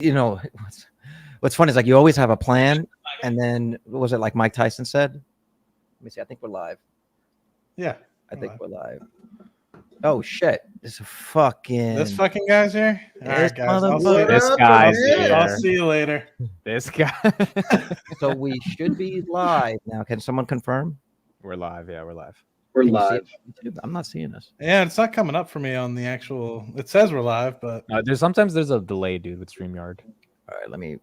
You know, what's funny is like you always have a plan, and then what was it like Mike Tyson said? Let me see. I think we're live. Yeah, I think we're live. Oh shit! This fucking guy's here. All right, guys. This guy's here. I'll see you later. This guy. So we should be live now. Can someone confirm? We're live. Yeah, we're live. We're live. I'm not seeing us. Yeah, it's not coming up for me on the actual. It says we're live, but sometimes there's a delay, dude, with StreamYard. All right, let me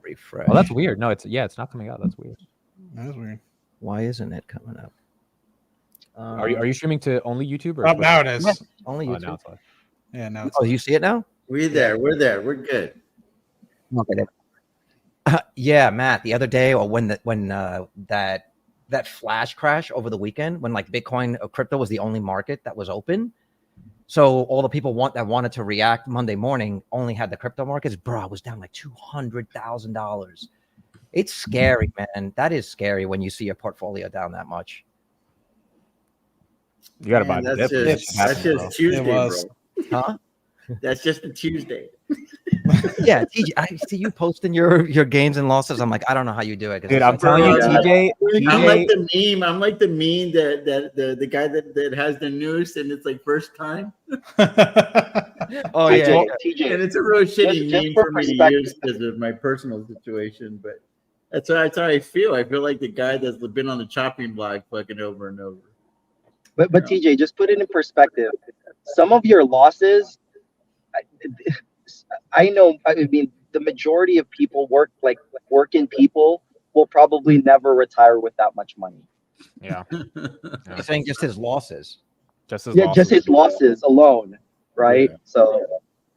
refresh. Oh, that's weird. No, it's not coming out. That's weird. That is weird. Why isn't it coming up? Are you streaming to only YouTube? Or now it is. Yeah, only YouTube. Now it's live. Yeah, now. Oh, you see it now? We're there. We're good. Okay. Yeah, Matt. The other day, or when that flash crash over the weekend, when like Bitcoin or crypto was the only market that was open, so all the people that wanted to react Monday morning only had the crypto markets. Bro, it was down like $200,000. It's scary, man. That is scary when you see your portfolio down that much. You got to buy the dip. That's just Tuesday, bro. Huh? That's just a Tuesday. Yeah, TJ, I see you posting your gains and losses. I'm like, I don't know how you do it. Dude, I'm telling you, TJ. I'm like the meme. I'm like the meme that the guy that has the noose and it's like first time. Oh yeah, TJ. And it's a real shitty meme for me to use because of my personal situation, but that's how I feel. I feel like the guy that's been on the chopping block fucking over and over. But TJ, just put it in perspective. Some of your losses, I know. I mean, the majority of people working people will probably never retire with that much money. Yeah. He's saying just his losses. Just his losses alone, right? Yeah. So,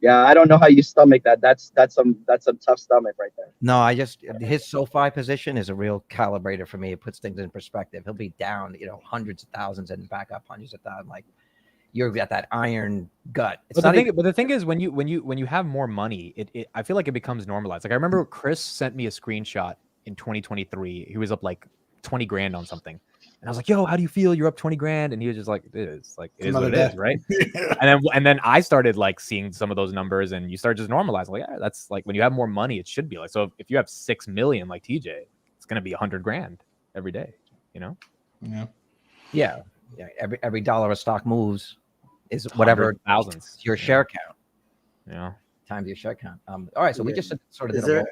yeah, I don't know how you stomach that. That's some tough stomach right there. No, his SoFi position is a real calibrator for me. It puts things in perspective. He'll be down, hundreds of thousands and back up hundreds of thousands. Like you're got that iron gut. But the thing is, when you have more money, I feel like it becomes normalized. Like I remember Chris sent me a screenshot in 2023. He was up like 20 grand on something. And I was like, yo, how do you feel? You're up 20 grand. And he was just like, it is what it is, right? And then I started like seeing some of those numbers and you start just normalizing. Like, yeah, that's like when you have more money, it should be like, so if you have 6 million like TJ, it's going to be 100 grand every day, Yeah. Yeah. Every dollar a stock moves is whatever thousands your share count. Yeah. Times your share count. All right. So we just sort of is there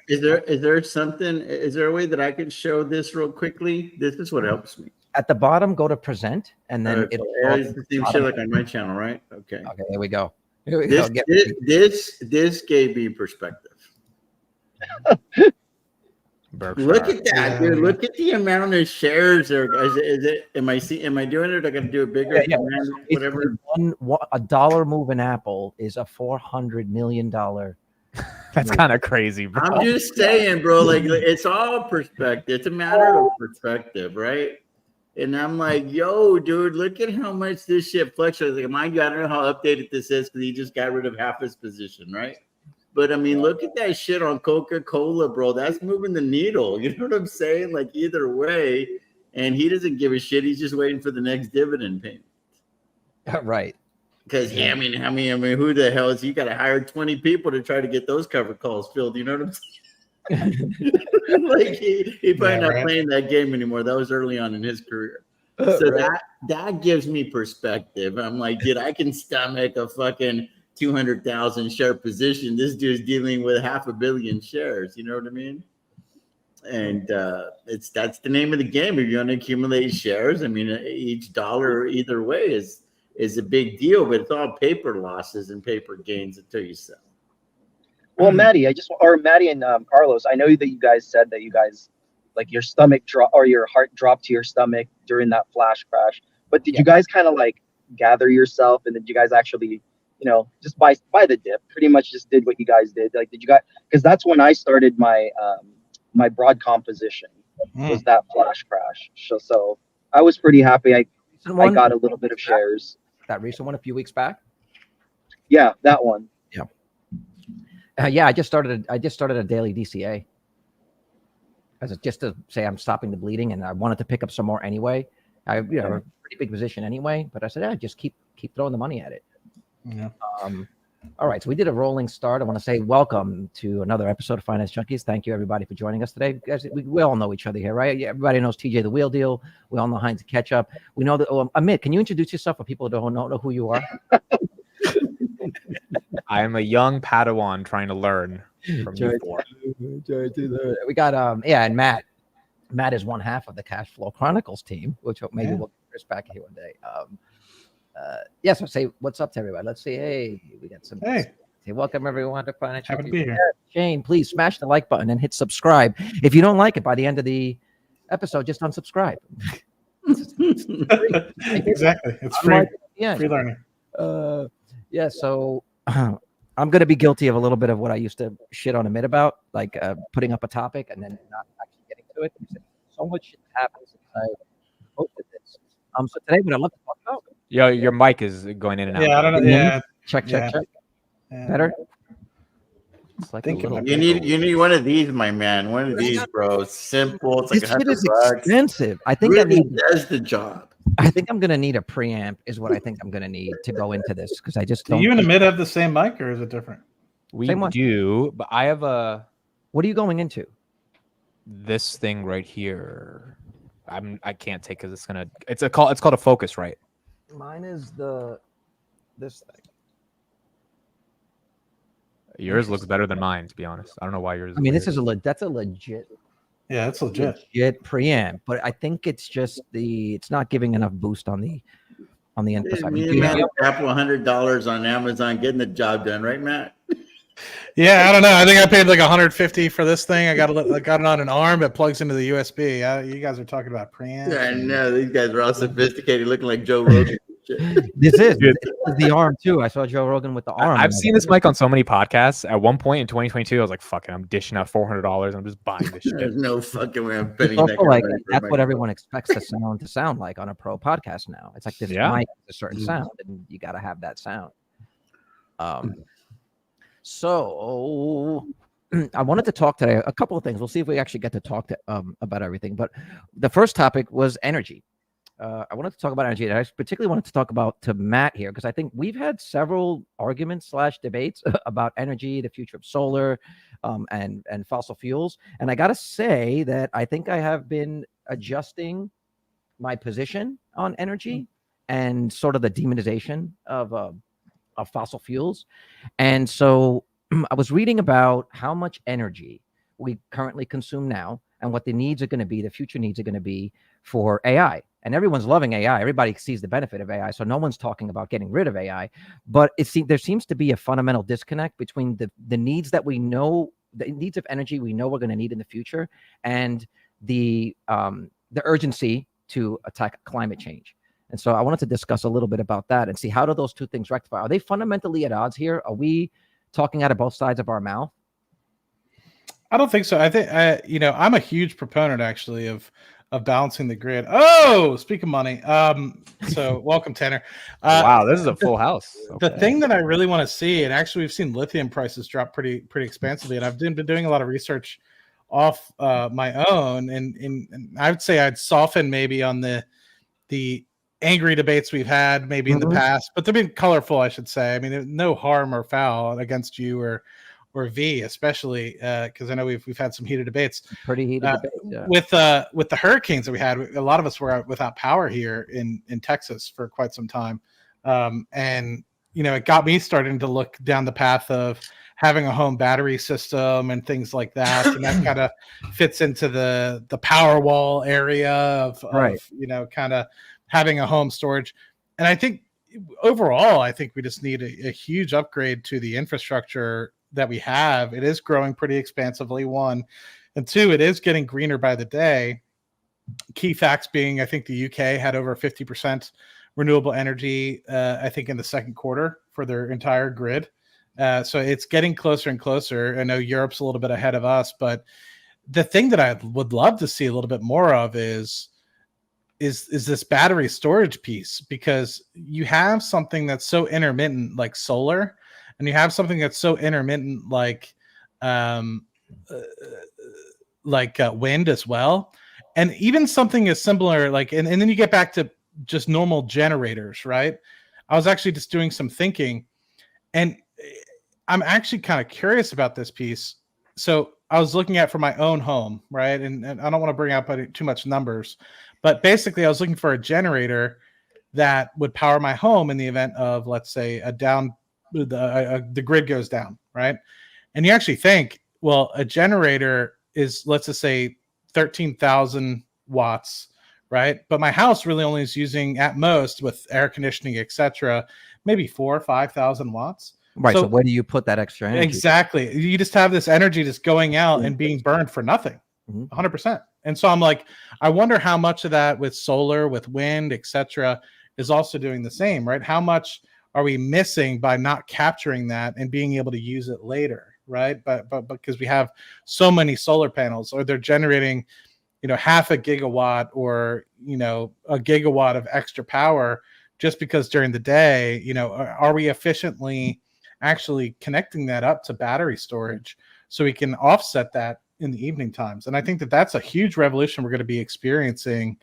a way that I can show this real quickly? This is what helps me. At the bottom, go to present, and then it's the same shit like on my channel, right? Okay, there we go. This gave me perspective. Look at that, dude! Look at the amount of shares there. Am I doing it? I got to do it bigger. Yeah. Whatever. A dollar move in Apple is a $400 million. That's kind of crazy, bro. I'm just saying, bro. Like it's all perspective. It's a matter of perspective, right? And I'm like, yo, dude, look at how much this shit fluctuates. Like, mind you, I don't know how updated this is because he just got rid of half his position, right? But I mean, look at that shit on Coca-Cola, bro. That's moving the needle. You know what I'm saying? Like either way, and he doesn't give a shit. He's just waiting for the next dividend payment. Right. Because I mean, who the hell is you got to hire 20 people to try to get those cover calls filled? You know what I'm saying? Like he probably not playing that game anymore. That was early on in his career. So that gives me perspective. I'm like, dude, I can stomach a fucking 200,000 share position. This dude's dealing with 500 million shares. You know what I mean? And that's the name of the game. If you want to accumulate shares, I mean, each dollar either way is a big deal, but it's all paper losses and paper gains until you sell. Well, Maddie and Carlos, I know that you guys said that you guys like your stomach drop or your heart dropped to your stomach during that flash crash. But did you guys kind of like gather yourself and did you guys actually, just buy the dip? Pretty much just did what you guys did. Like, did you guys? Because that's when I started my my Broadcom position was that flash crash. So I was pretty happy. I got a little bit of shares. That recent one a few weeks back. Yeah, that one. Yeah. I just started a daily DCA. Just to say I'm stopping the bleeding, and I wanted to pick up some more anyway. I a pretty big position anyway, but I said, just keep throwing the money at it. Yeah. All right, so we did a rolling start. I want to say welcome to another episode of Finance Junkies. Thank you, everybody, for joining us today. Guys, we all know each other here, right? Yeah, everybody knows TJ the Wheel Deal. We all know Heinz the Ketchup. We know that. Amit, can you introduce yourself for people who don't know who you are? I am a young Padawan trying to learn from you four. We got and Matt. Matt is one half of the Cash Flow Chronicles team, which maybe we'll get Chris back here one day. So say what's up to everybody. Let's see. Hey, we got some. Hey, welcome everyone to Finance. happy to be here. Shane, please smash the like button and hit subscribe. If you don't like it by the end of the episode, just unsubscribe. Exactly. It's free. Yeah. Free learning. So I'm going to be guilty of a little bit of what I used to shit on Amit about, like putting up a topic and then not actually getting to it. So much shit happens since I posted this. So today, what I'd love to talk about. Yo, your mic is going in and out. Yeah, I don't know. Yeah. Check. Yeah. Better. It's like Think a little it You need one of these, my man. One of these, bro. It's simple. It's like This shit is $100. expensive. I think Really does the job. I think I'm gonna need a preamp. Is what I think I'm gonna need to go into this because I just Do don't. you and Amit have the same mic, or is it different? We Same one. do, but I have What are you going into? this thing right here. I can't take because it's called a focus, right? Mine is this thing. Yours looks better than mine, to be honest. I don't know why yours. I mean, this is that's a legit Yeah, it's legit. preamp, but I think it's just it's not giving enough boost on the input side. Me and Matt Apple $100 on Amazon getting the job done, right, Matt? Yeah, I don't know. I think I paid like $150 for this thing. I got it on an arm. It plugs into the USB. You guys are talking about preamps. Yeah, I know. These guys are all sophisticated, looking like Joe Rogan. This is the arm too. I saw Joe Rogan with the arm. I've seen this mic on so many podcasts. At one point in 2022, I was like, "Fuck it, I'm dishing out $400. I'm just buying this shit." There's no fucking way I'm It's betting also that. like that's what everyone expects the sound to sound like on a pro podcast now. It's like this Yeah. mic has a certain sound, and you got to have that sound. So I wanted to talk today a couple of things. We'll see if we actually get to talk about everything. But the first topic was energy. I wanted to talk about energy. And I particularly wanted to talk about to Matt here because I think we've had several arguments / debates about energy, the future of solar, and fossil fuels. And I got to say that I think I have been adjusting my position on energy and sort of the demonization of fossil fuels. And so I was reading about how much energy we currently consume now and what the needs are going to be, the future needs are going to be for AI. And everyone's loving AI. Everybody sees the benefit of AI. So no one's talking about getting rid of AI. But there seems to be a fundamental disconnect between the needs that we know, the needs of energy we know we're going to need in the future, and the urgency to attack climate change. And so I wanted to discuss a little bit about that and see how do those two things rectify. Are they fundamentally at odds here? Are we talking out of both sides of our mouth? I don't think so. I think I'm a huge proponent actually of balancing the grid. Oh, speak of money. So welcome, Tanner. Wow, this is a full house. The thing that I really want to see, and actually we've seen lithium prices drop pretty expansively, and I've been doing a lot of research off my own, and I would say I'd soften maybe on the angry debates we've had maybe in the past, but they've been colorful, I should say. I mean, no harm or foul against you or V, especially because I know we've had some heated debates. Pretty heated debates, yeah. With the hurricanes that we had. A lot of us were without power here in Texas for quite some time, and it got me starting to look down the path of having a home battery system and things like that, and that kind of fits into the power wall area of kind of having a home storage. And I think overall, we just need a huge upgrade to the infrastructure that we have. It is growing pretty expansively, one, and two, it is getting greener by the day. Key facts being, I think the UK had over 50% renewable energy, I think in the second quarter for their entire grid. So it's getting closer and closer. I know Europe's a little bit ahead of us, but the thing that I would love to see a little bit more of is this battery storage piece, because you have something that's so intermittent like solar, and you have something that's so intermittent like wind as well, and even something as similar like and then you get back to just normal generators, right? I was actually just doing some thinking, and I'm actually kind of curious about this piece. So I was looking at for my own home, right? And I don't want to bring up too much numbers, but basically I was looking for a generator that would power my home in the event of, let's say, the grid goes down, right? And you actually think, well, a generator is, let's just say, 13,000 watts, right? But my house really only is using at most, with air conditioning, etc., maybe 4,000 or 5,000 watts. Right. So where do you put that extra energy? Exactly. You just have this energy just going out and being burned for nothing. 100%. And so I'm like, I wonder how much of that with solar, with wind, etc., is also doing the same, right? How much are we missing by not capturing that and being able to use it later, right? But because we have so many solar panels, or they're generating, half a gigawatt or, a gigawatt of extra power just because during the day, are we efficiently actually connecting that up to battery storage so we can offset that in the evening times? And I think that that's a huge revolution we're going to be experiencing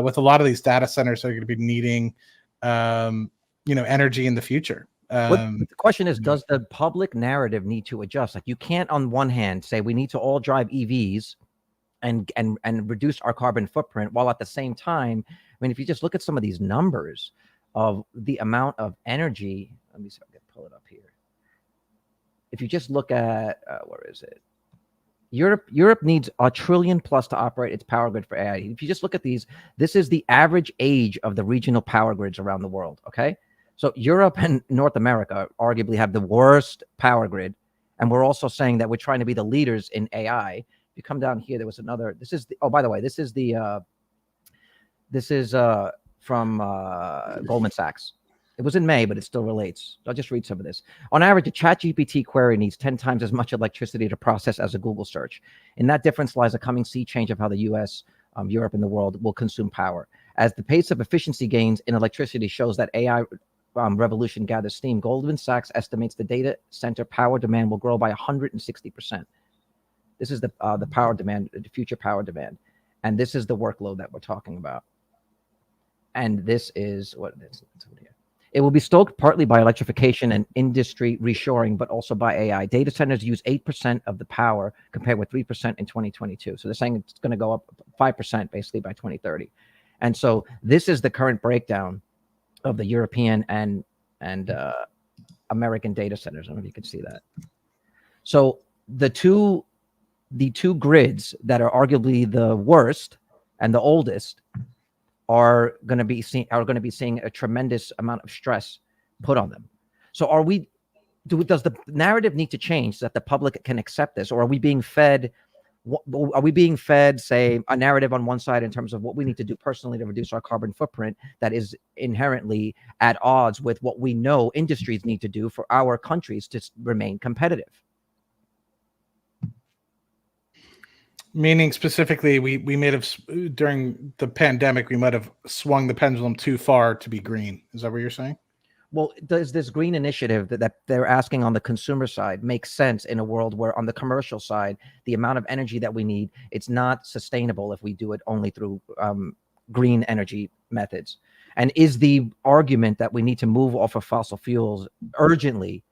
with a lot of these data centers that are going to be needing, energy in the future. The question is, does the public narrative need to adjust? Like, you can't on one hand say we need to all drive EVs and reduce our carbon footprint, while at the same time, I mean, if you just look at some of these numbers of the amount of energy, let me see if I can pull it up here. If you just look at, where is it? Europe needs $1 trillion plus to operate its power grid for AI. If you just look at these, this is the average age of the regional power grids around the world. Okay. So Europe and North America arguably have the worst power grid. And we're also saying that we're trying to be the leaders in AI. If you come down here, there was another, this is the, oh, by the way, this is from Goldman Sachs. It was in May, but it still relates. I'll just read some of this. On average, a ChatGPT query needs 10 times as much electricity to process as a Google search. In that difference lies a coming sea change of how the US, Europe, and the world will consume power. As the pace of efficiency gains in electricity shows that AI revolution gathers steam, Goldman Sachs estimates the data center power demand will grow by 160%. This is the power demand, the future power demand. And this is the workload that we're talking about. And this is what it is. It will be stoked partly by electrification and industry reshoring, but also by AI. Data centers use 8% of the power compared with 3% in 2022. So they're saying it's going to go up 5% basically by 2030. And so this is the current breakdown of the European and American data centers. I don't know if you can see that. So the two grids that are arguably the worst and the oldest are going to be seeing a tremendous amount of stress put on them. So does the narrative need to change so that the public can accept this, or are we being fed say a narrative on one side in terms of what we need to do personally to reduce our carbon footprint that is inherently at odds with what we know industries need to do for our countries to remain competitive? Meaning specifically, we may have, during the pandemic, we might have swung the pendulum too far to be green. Is that what you're saying? Well, does this green initiative that they're asking on the consumer side make sense in a world where on the commercial side, the amount of energy that we need, it's not sustainable if we do it only through green energy methods? And is the argument that we need to move off of fossil fuels urgently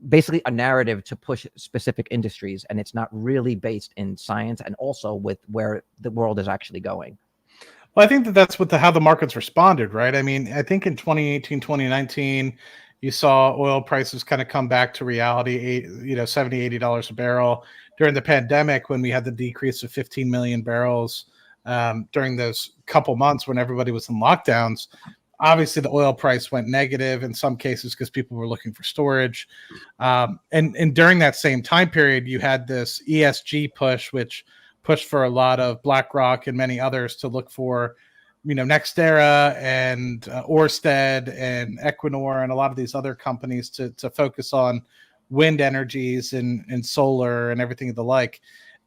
basically a narrative to push specific industries, and it's not really based in science and also with where the world is actually going? Well, I think that's how the markets responded, right? I mean, I think in 2018, 2019, you saw oil prices kind of come back to reality, $70, $80 a barrel. During the pandemic, when we had the decrease of 15 million barrels during those couple months when everybody was in lockdowns, obviously the oil price went negative in some cases because people were looking for storage. And during that same time period, you had this ESG push, which pushed for a lot of BlackRock and many others to look for, NextEra and Ørsted and Equinor and a lot of these other companies to focus on wind energies and solar and everything of the like.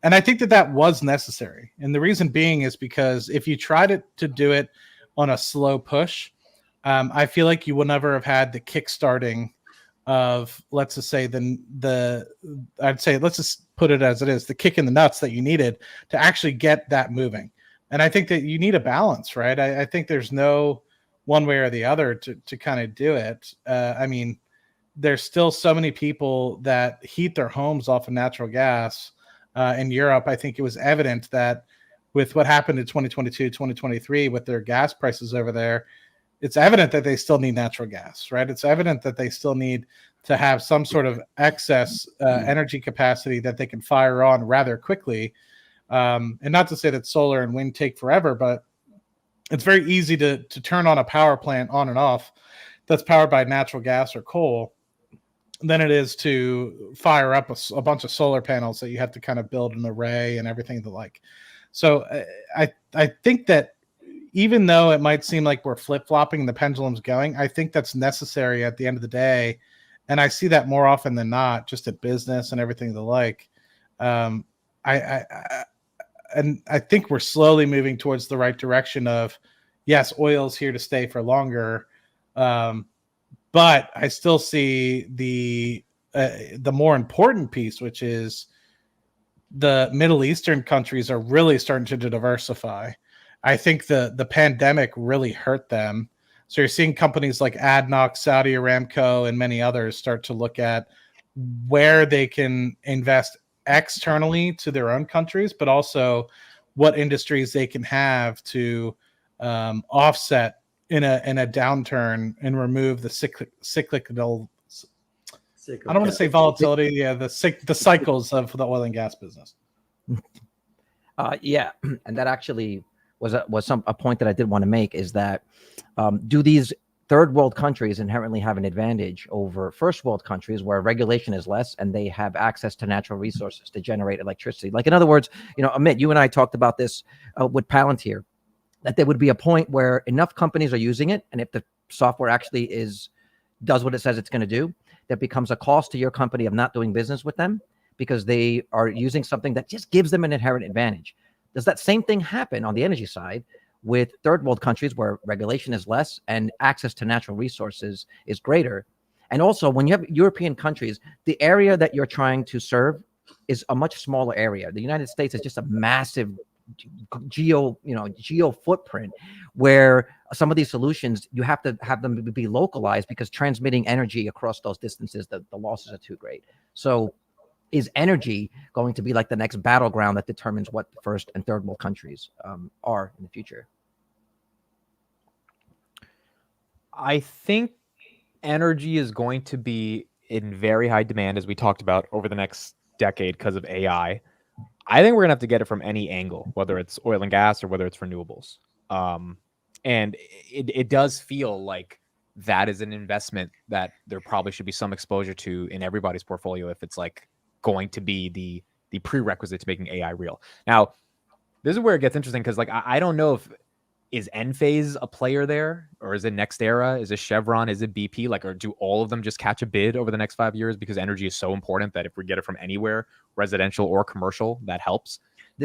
And I think that was necessary. And the reason being is because if you tried to do it on a slow push, I feel like you will never have had the kickstarting of, let's just say, let's just put it as it is, the kick in the nuts that you needed to actually get that moving. And I think that you need a balance, right? I think there's no one way or the other to kind of do it. I mean, there's still so many people that heat their homes off of natural gas. In Europe, I think it was evident that with what happened in 2022, 2023, with their gas prices over there, it's evident that they still need natural gas, right? It's evident that they still need to have some sort of excess energy capacity that they can fire on rather quickly. And not to say that solar and wind take forever, but it's very easy to turn on a power plant on and off that's powered by natural gas or coal than it is to fire up a bunch of solar panels that you have to kind of build an array and everything the like. So I think that even though it might seem like we're flip-flopping, the pendulum's going, I think that's necessary at the end of the day. And I see that more often than not, just at business and everything the like. And I think we're slowly moving towards the right direction of, yes, oil's here to stay for longer. But I still see the more important piece, which is the Middle Eastern countries are really starting to diversify. I think the pandemic really hurt them. So you're seeing companies like ADNOC, Saudi Aramco, and many others start to look at where they can invest externally to their own countries, but also what industries they can have to offset in a downturn and remove the cyclical. I don't want to say volatility. Yeah, the cycles of the oil and gas business. Yeah, and that actually was a point that I did want to make, is that do these third world countries inherently have an advantage over first world countries where regulation is less and they have access to natural resources to generate electricity? Like, in other words, Amit, you and I talked about this with Palantir, that there would be a point where enough companies are using it, and if the software actually does what it says it's going to do, that becomes a cost to your company of not doing business with them because they are using something that just gives them an inherent advantage. Does that same thing happen on the energy side with third world countries where regulation is less and access to natural resources is greater? And also, when you have European countries, the area that you're trying to serve is a much smaller area. The United States is just a massive geo footprint, where some of these solutions, you have to have them be localized because transmitting energy across those distances, the losses are too great. So is energy going to be like the next battleground that determines what the first and third world countries are in the future? I think energy is going to be in very high demand, as we talked about, over the next decade because of AI. I think we're gonna have to get it from any angle, whether it's oil and gas or whether it's renewables. And it does feel like that is an investment that there probably should be some exposure to in everybody's portfolio if it's like going to be the prerequisite to making AI real. Now, this is where it gets interesting, because like I don't know if is Enphase a player there, or is it NextEra? Is it Chevron? Is it BP? Like, or do all of them just catch a bid over the next 5 years because energy is so important that if we get it from anywhere, residential or commercial, that helps?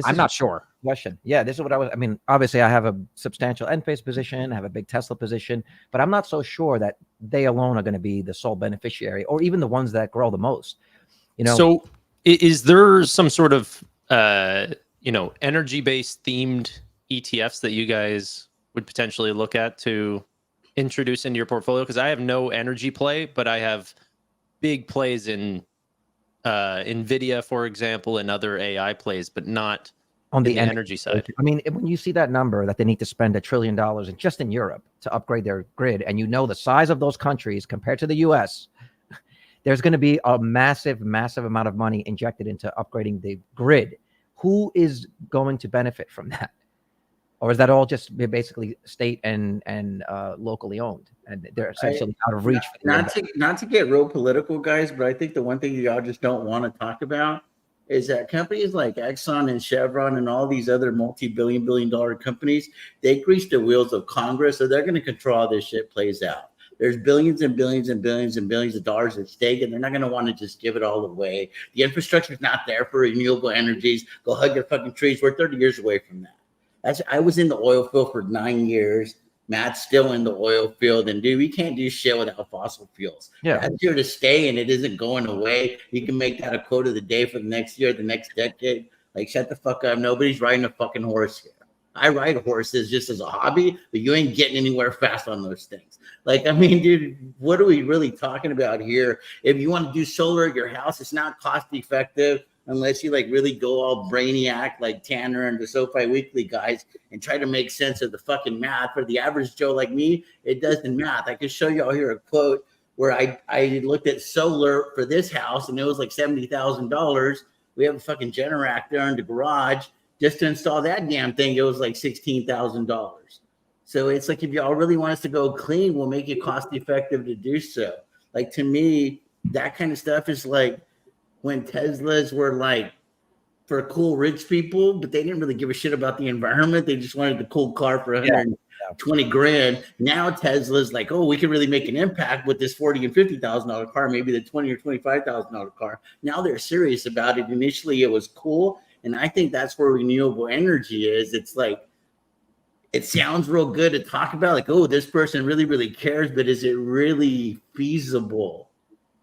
I'm not sure. Question. Yeah, this is what I mean, obviously I have a substantial Enphase position, I have a big Tesla position, but I'm not so sure that they alone are going to be the sole beneficiary, or even the ones that grow the most. So is there some sort of energy-based themed ETFs that you guys would potentially look at to introduce into your portfolio? Because I have no energy play, but I have big plays in NVIDIA, for example, and other AI plays, but not on the energy side. I mean, when you see that number that they need to spend $1 trillion just in Europe to upgrade their grid, and the size of those countries compared to the US, there's going to be a massive, massive amount of money injected into upgrading the grid. Who is going to benefit from that? Or is that all just basically state and locally owned, and they're essentially out of reach? Not to get real political, guys, but I think the one thing y'all just don't want to talk about is that companies like Exxon and Chevron and all these other multi-billion dollar companies, they grease the wheels of Congress, so they're going to control how this shit plays out. There's billions and billions and billions and billions of dollars at stake, and they're not going to want to just give it all away. The infrastructure is not there for renewable energies. Go hug your fucking trees. We're 30 years away from that. I was in the oil field for 9 years. Matt's still in the oil field, and dude, we can't do shit without fossil fuels. Yeah, that's here to stay, and it isn't going away. You can make that a quote of the day for the next year, the next decade. Like, shut the fuck up. Nobody's riding a fucking horse here. I ride horses just as a hobby, but you ain't getting anywhere fast on those things. Like, I mean, dude, what are we really talking about here? If you want to do solar at your house, it's not cost effective unless you like really go all brainiac like Tanner and the SoFi Weekly guys and try to make sense of the fucking math. For the average Joe like me, it doesn't math. I can show you all here a quote where I looked at solar for this house and it was like $70,000. We have a fucking Generac there in the garage. Just to install that damn thing, it was like $16,000. So it's like, if y'all really want us to go clean, we'll make it cost effective to do so. Like, to me, that kind of stuff is like when Teslas were like for cool rich people, but they didn't really give a shit about the environment. They just wanted the cool car for 120 grand. Now Tesla's like, oh, we can really make an impact with this $40,000 and $50,000 car, maybe the $20,000 or $25,000 car. Now they're serious about it. Initially, it was cool. And I think that's where renewable energy is. It's like, it sounds real good to talk about, like, oh, this person really, really cares, but is it really feasible?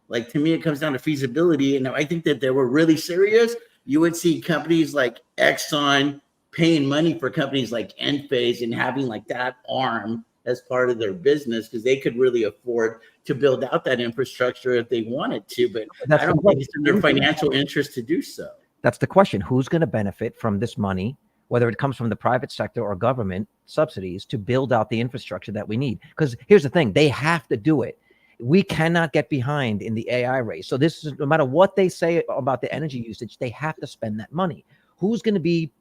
Like, to me, it comes down to feasibility. And I think that they were really serious. You would see companies like Exxon paying money for companies like Enphase and having like that arm as part of their business, because they could really afford to build out that infrastructure if they wanted to. But I don't think it's in their financial interest to do so. That's the question. Who's going to benefit from this money, whether it comes from the private sector or government subsidies, to build out the infrastructure that we need? Because here's the thing, they have to do it. We cannot get behind in the AI race. So this is, no matter what they say about the energy usage, they have to spend that money. Who's going to be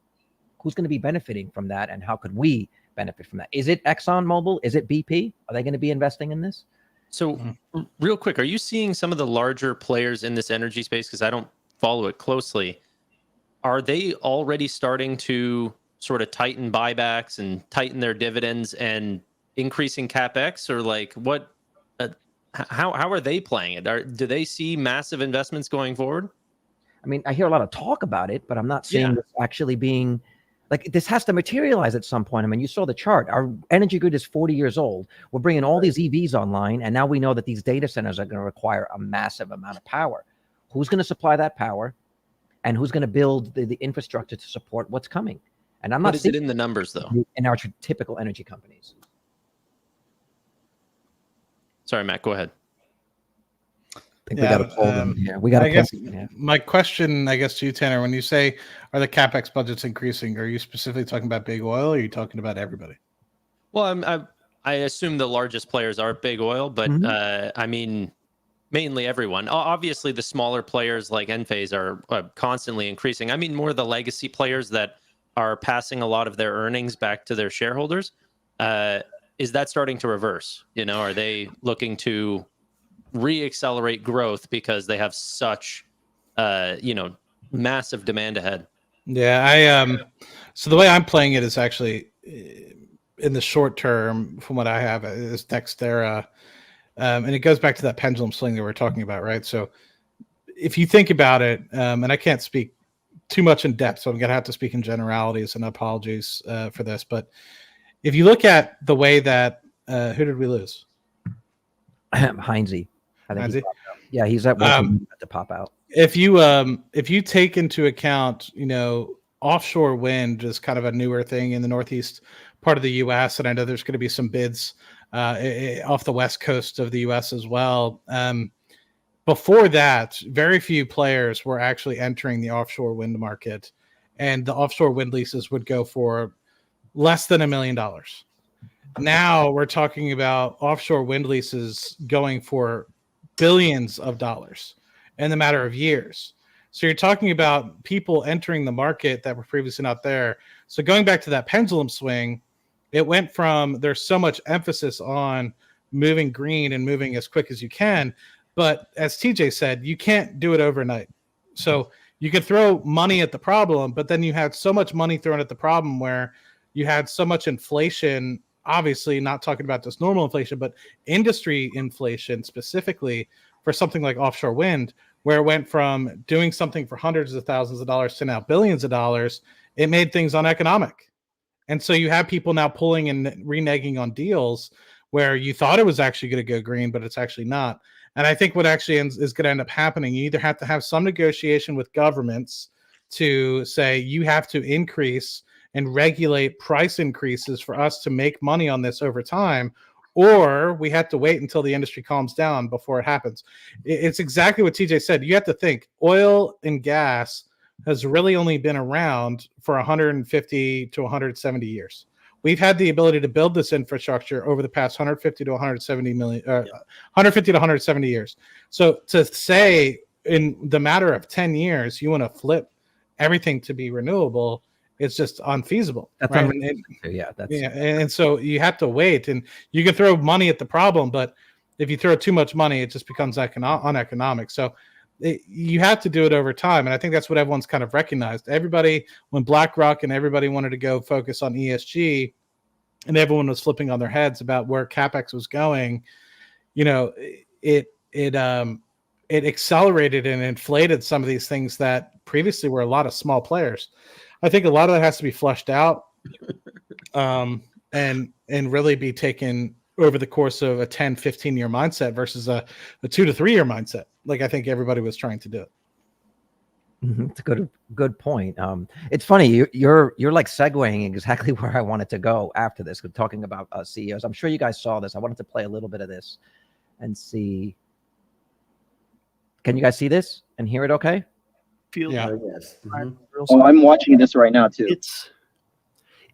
benefiting from that, and how could we benefit from that? Is it ExxonMobil? Is it BP? Are they going to be investing in this? So real quick, are you seeing some of the larger players in this energy space? Because I don't follow it closely. Are they already starting to sort of tighten buybacks and tighten their dividends and increasing CapEx, or like what? How are they playing it? Do they see massive investments going forward? I mean, I hear a lot of talk about it, but I'm not seeing this actually being like, this has to materialize at some point. I mean, you saw the chart. Our energy grid is 40 years old. We're bringing all these EVs online, and now we know that these data centers are going to require a massive amount of power. Who's going to supply that power? And who's going to build the infrastructure to support what's coming? And I'm not. What is it in the numbers, though? In our typical energy companies. Sorry, Matt, go ahead. I think we got to pull them. Yeah, we got to. I guess my question, to you, Tanner, when you say, are the CapEx budgets increasing, are you specifically talking about big oil, or are you talking about everybody? Well, I assume the largest players are big oil, but I mean, mainly everyone. Obviously, the smaller players like Enphase are constantly increasing. I mean, more the legacy players that are passing a lot of their earnings back to their shareholders. Is that starting to reverse? You know, are they looking to re-accelerate growth because they have such, massive demand ahead? Yeah, so the way I'm playing it is actually in the short term, from what I have, is Nextera. And it goes back to that pendulum swing that we were talking about, right? So if you think about it, and I can't speak too much in depth, so I'm going to have to speak in generalities, and apologies for this. But if you look at the way that, who did we lose? Heinze. I think he's at work to pop out. If you take into account, offshore wind is kind of a newer thing in the Northeast part of the U.S., and I know there's going to be some bids off the west coast of the U.S. as well. Before that, very few players were actually entering the offshore wind market, and the offshore wind leases would go for less than $1 million. Now we're talking about offshore wind leases going for billions of dollars in the matter of years. So you're talking about people entering the market that were previously not there. So going back to that pendulum swing, it went from, there's so much emphasis on moving green and moving as quick as you can. But as TJ said, you can't do it overnight. So you could throw money at the problem, but then you had so much money thrown at the problem where you had so much inflation, obviously not talking about just normal inflation, but industry inflation specifically for something like offshore wind, where it went from doing something for hundreds of thousands of dollars to now billions of dollars. It made things uneconomic. And so you have people now pulling and reneging on deals where you thought it was actually going to go green, but it's actually not. And I think what actually is going to end up happening, you either have to have some negotiation with governments to say you have to increase and regulate price increases for us to make money on this over time, or we have to wait until the industry calms down before it happens. It's exactly what TJ said. You have to think oil and gas has really only been around for 150 to 170 years. We've had the ability to build this infrastructure over the past 150 to 170 million, 150 to 170 years. So to say in the matter of 10 years, you want to flip everything to be renewable, it's just unfeasible. That's right? And so you have to wait, and you can throw money at the problem, but if you throw too much money, it just becomes uneconomic. So you have to do it over time. And I think that's what everyone's kind of recognized. Everybody, when BlackRock and everybody wanted to go focus on ESG, and everyone was flipping on their heads about where CapEx was going, it accelerated and inflated some of these things that previously were a lot of small players. I think a lot of that has to be flushed out, and really be taken over the course of a 10, 15-year mindset versus a 2 to 3 year mindset. Like I think everybody was trying to do it. It's a good point. It's funny, you're like segueing exactly where I wanted to go after this, talking about CEOs. I'm sure you guys saw this. I wanted to play a little bit of this and see. Can you guys see this and hear it okay? Yeah. Yes. Mhm. Oh, I'm watching this right now too.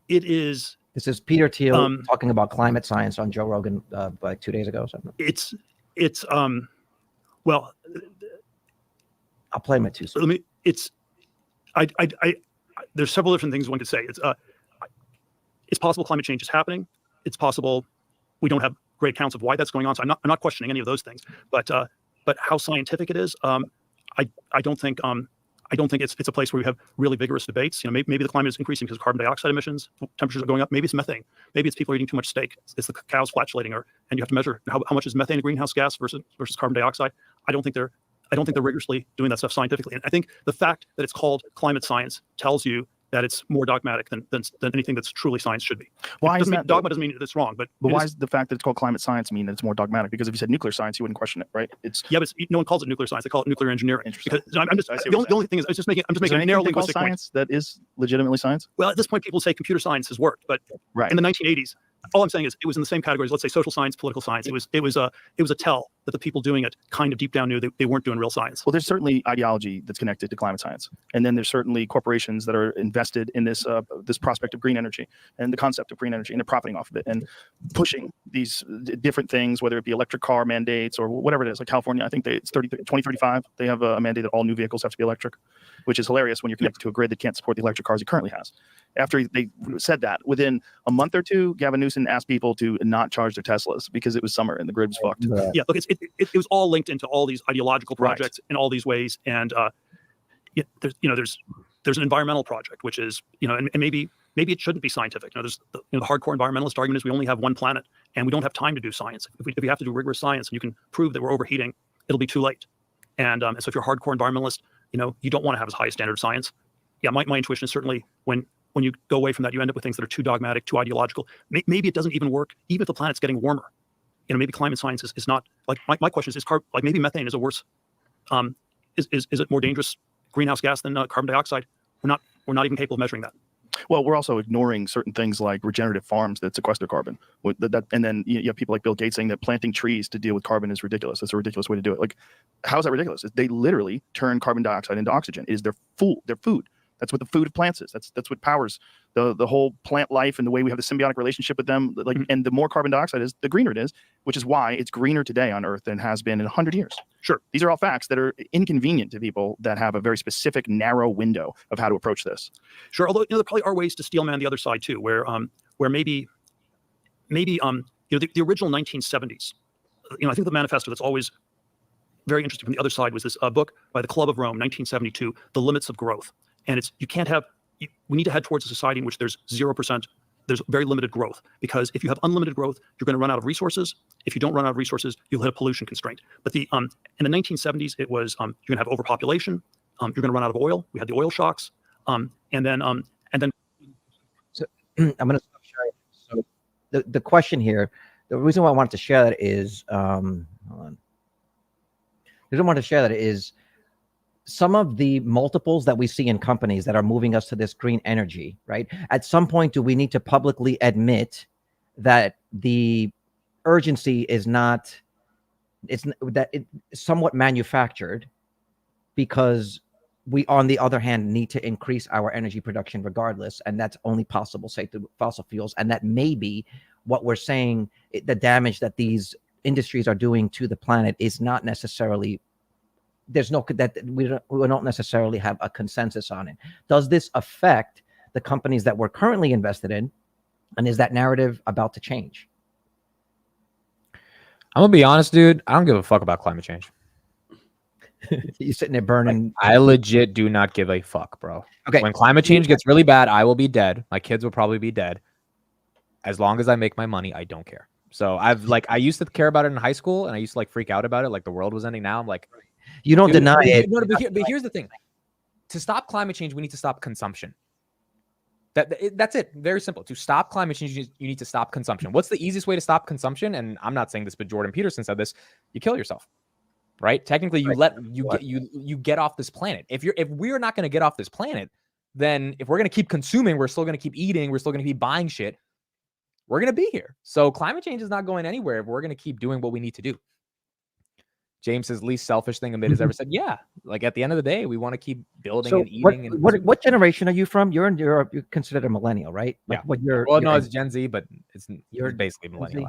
It is. This is Peter Thiel talking about climate science on Joe Rogan like 2 days ago. So Well, I'll play my 2 cents. let me. There's several different things one could say. It's possible climate change is happening. It's possible we don't have great accounts of why that's going on. So I'm not questioning any of those things. But how scientific it is, I don't think. I don't think it's a place where we have really vigorous debates. Maybe the climate is increasing because of carbon dioxide emissions, temperatures are going up. Maybe it's methane. Maybe it's people eating too much steak. It's the cows flatulating, and you have to measure how much is methane a greenhouse gas versus carbon dioxide. I don't think they're rigorously doing that stuff scientifically. And I think the fact that it's called climate science tells you that it's more dogmatic than anything that's truly science should be. Why is that? Dogma doesn't mean it's wrong, but why is the fact that it's called climate science mean that it's more dogmatic? Because if you said nuclear science, you wouldn't question it, right? But no one calls it nuclear science. They call it nuclear engineering. Interesting. Because the only thing is, I'm just making a narrow linguistic point. Science that is legitimately science. Well, at this point, people say computer science has worked, but right. In the 1980s, all I'm saying is it was in the same categories. Let's say social science, political science. It was a tell that the people doing it kind of deep down knew they weren't doing real science. Well, there's certainly ideology that's connected to climate science, and then there's certainly corporations that are invested in this prospect of green energy and the concept of green energy, and they're profiting off of it and pushing these different things, whether it be electric car mandates or whatever it is. Like California, I think it's 2035. They have a mandate that all new vehicles have to be electric, which is hilarious when you're connected to a grid that can't support the electric cars it currently has. After they said that, within a month or two, Gavin Newsom asked people to not charge their Teslas because it was summer and the grid was fucked. Yeah, look, it was all linked into all these ideological projects in all these ways, and there's an environmental project which is and maybe it shouldn't be scientific. There's the hardcore environmentalist argument is we only have one planet and we don't have time to do science. If we have to do rigorous science and you can prove that we're overheating, it'll be too late. And so if you're a hardcore environmentalist, you don't want to have as high a standard of science. Yeah, my intuition is certainly when you go away from that, you end up with things that are too dogmatic, too ideological. Maybe it doesn't even work, even if the planet's getting warmer. Maybe climate science is not like my question is maybe methane is a worse, is it more dangerous greenhouse gas than carbon dioxide? We're not even capable of measuring that. Well, we're also ignoring certain things like regenerative farms that sequester carbon. And then you have people like Bill Gates saying that planting trees to deal with carbon is ridiculous. It's a ridiculous way to do it. Like, how is that ridiculous? They literally turn carbon dioxide into oxygen. It is their food. That's what the food of plants is. That's what powers the whole plant life and the way we have the symbiotic relationship with them. Like, and the more carbon dioxide is, the greener it is, which is why it's greener today on Earth than it has been in 100 years. Sure. These are all facts that are inconvenient to people that have a very specific, narrow window of how to approach this. Sure. Although there probably are ways to steelman the other side too, where maybe the original 1970s. I think the manifesto that's always very interesting from the other side was this book by the Club of Rome, 1972, The Limits of Growth. And we need to head towards a society in which there's 0%, there's very limited growth. Because if you have unlimited growth, you're going to run out of resources. If you don't run out of resources, you'll hit a pollution constraint. But in the 1970s, it was you're going to have overpopulation. You're going to run out of oil. We had the oil shocks. And then. So I'm going to stop sharing. So the question here, the reason why I wanted to share that is, hold on. The reason I wanted to share that is, some of the multiples that we see in companies that are moving us to this green energy, right? At some point, do we need to publicly admit that the urgency is not, it's somewhat manufactured, because we, on the other hand, need to increase our energy production regardless, and that's only possible, say, through fossil fuels, and that maybe what we're saying, the damage that these industries are doing to the planet is not necessarily, there's no, that we don't necessarily have a consensus on it. Does this affect the companies that we're currently invested in, and is that narrative about to change? I'm gonna be honest, dude. I don't give a fuck about climate change. You're sitting there burning. I legit do not give a fuck, bro. Okay. When climate change gets really bad, I will be dead. My kids will probably be dead. As long as I make my money, I don't care. So I used to care about it in high school, and I used to like freak out about it, like the world was ending. Now I'm like, you don't deny it. No, but here's the thing: to stop climate change, we need to stop consumption. That's it. Very simple. To stop climate change, you need to stop consumption. What's the easiest way to stop consumption? And I'm not saying this, but Jordan Peterson said this: you kill yourself. Right? Technically, you get off this planet. If we're not going to get off this planet, then if we're going to keep consuming, we're still going to keep eating, we're still going to keep buying shit, we're going to be here. So climate change is not going anywhere if we're going to keep doing what we need to do. James says least selfish thing Amit has ever said. Yeah, like at the end of the day, we want to keep building and eating. What generation are you from? You're considered a millennial, right? Like yeah. No, it's Gen Z, but you're basically millennial.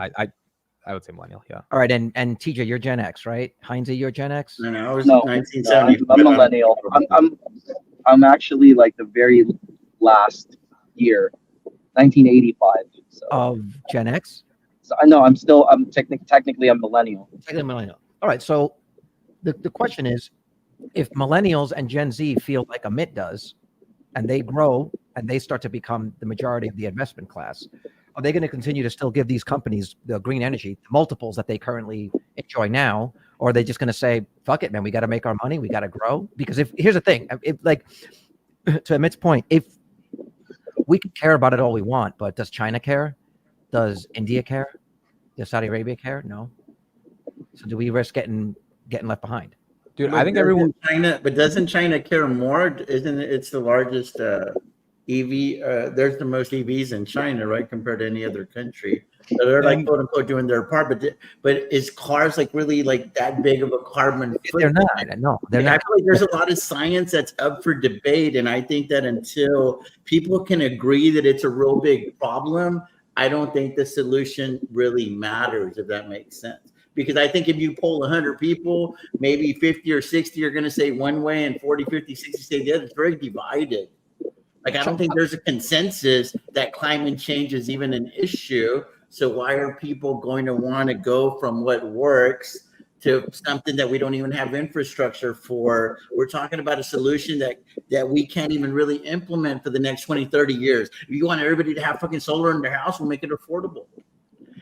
I would say millennial. Yeah. All right, and TJ, you're Gen X, right? Heinze, you're Gen X. No, I was 1970. I'm millennial. I'm actually like the very last year, 1985. So. Of Gen X. So I know I'm technically a millennial. Technically millennial. All right, so the question is, if millennials and Gen Z feel like Amit does, and they grow and they start to become the majority of the investment class, are they going to continue to still give these companies the green energy, the multiples that they currently enjoy now, or are they just going to say, "Fuck it, man, we got to make our money, we got to grow"? Because here's the thing, like to Amit's point, if we can care about it all we want, but does China care? Does India care? Does Saudi Arabia care? No. So do we risk getting left behind? Dude, I think everyone doesn't China care more? Isn't it? It's the largest EV. There's the most EVs in China, right, compared to any other country. So they're like quote unquote doing their part. But is cars like really like that big of a carbon footprint? They're not. No, they're not. I feel like there's a lot of science that's up for debate, and I think that until people can agree that it's a real big problem, I don't think the solution really matters, if that makes sense. Because I think if you poll 100 people, maybe 50 or 60 are going to say one way and 40, 50, 60 say the other. It's very divided. Like, I don't think there's a consensus that climate change is even an issue. So why are people going to want to go from what works to something that we don't even have infrastructure for? We're talking about a solution that we can't even really implement for the next 20, 30 years. If you want everybody to have fucking solar in their house, we'll make it affordable.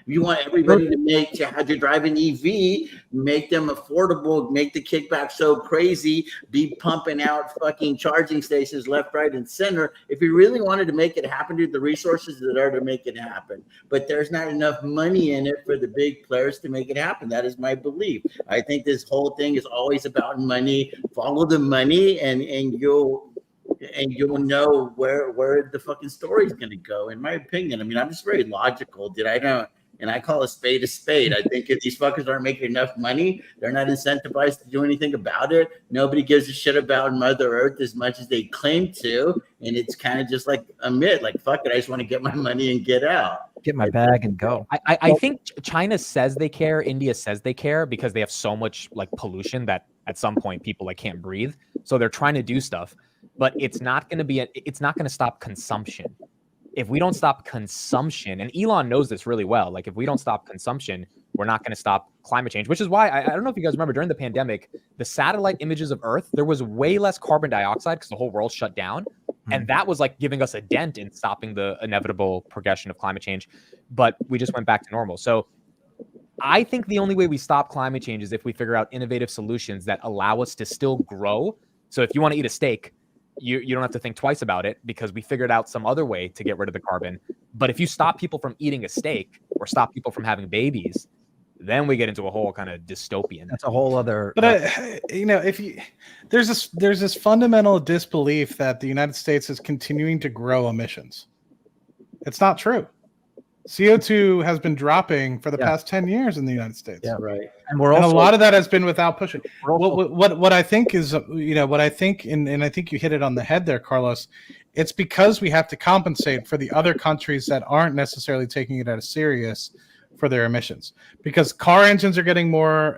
You want everybody to drive an EV, make them affordable, make the kickback so crazy, be pumping out fucking charging stations left, right, and center. If you really wanted to make it happen, dude, the resources that are to make it happen. But there's not enough money in it for the big players to make it happen. That is my belief. I think this whole thing is always about money. Follow the money, and you'll know where the fucking story's gonna go. In my opinion, I mean, I'm just very logical, dude. And I call a spade a spade. I think if these fuckers aren't making enough money, they're not incentivized to do anything about it. Nobody gives a shit about Mother Earth as much as they claim to. And it's kind of just like Amit, like, fuck it, I just want to get my money and get out. Get my bag and go. I think China says they care. India says they care because they have so much like pollution that at some point people like can't breathe. So they're trying to do stuff, but it's not going to stop consumption. If we don't stop consumption, and Elon knows this really well, like if we don't stop consumption, we're not going to stop climate change, which is why I don't know if you guys remember during the pandemic, the satellite images of Earth, there was way less carbon dioxide because the whole world shut down. And that was like giving us a dent in stopping the inevitable progression of climate change. But we just went back to normal. So I think the only way we stop climate change is if we figure out innovative solutions that allow us to still grow. So if you want to eat a steak, you don't have to think twice about it because we figured out some other way to get rid of the carbon. But if you stop people from eating a steak or stop people from having babies, then we get into a whole kind of dystopian. That's a whole other. But if you there's this fundamental disbelief that the United States is continuing to grow emissions. It's not true. CO2 has been dropping for the past 10 years in the United States. Yeah, right. And we're also, a lot of that has been without pushing. Also, What I think is, what I think, and I think you hit it on the head there, Carlos. It's because we have to compensate for the other countries that aren't necessarily taking it as serious for their emissions, because car engines are getting more,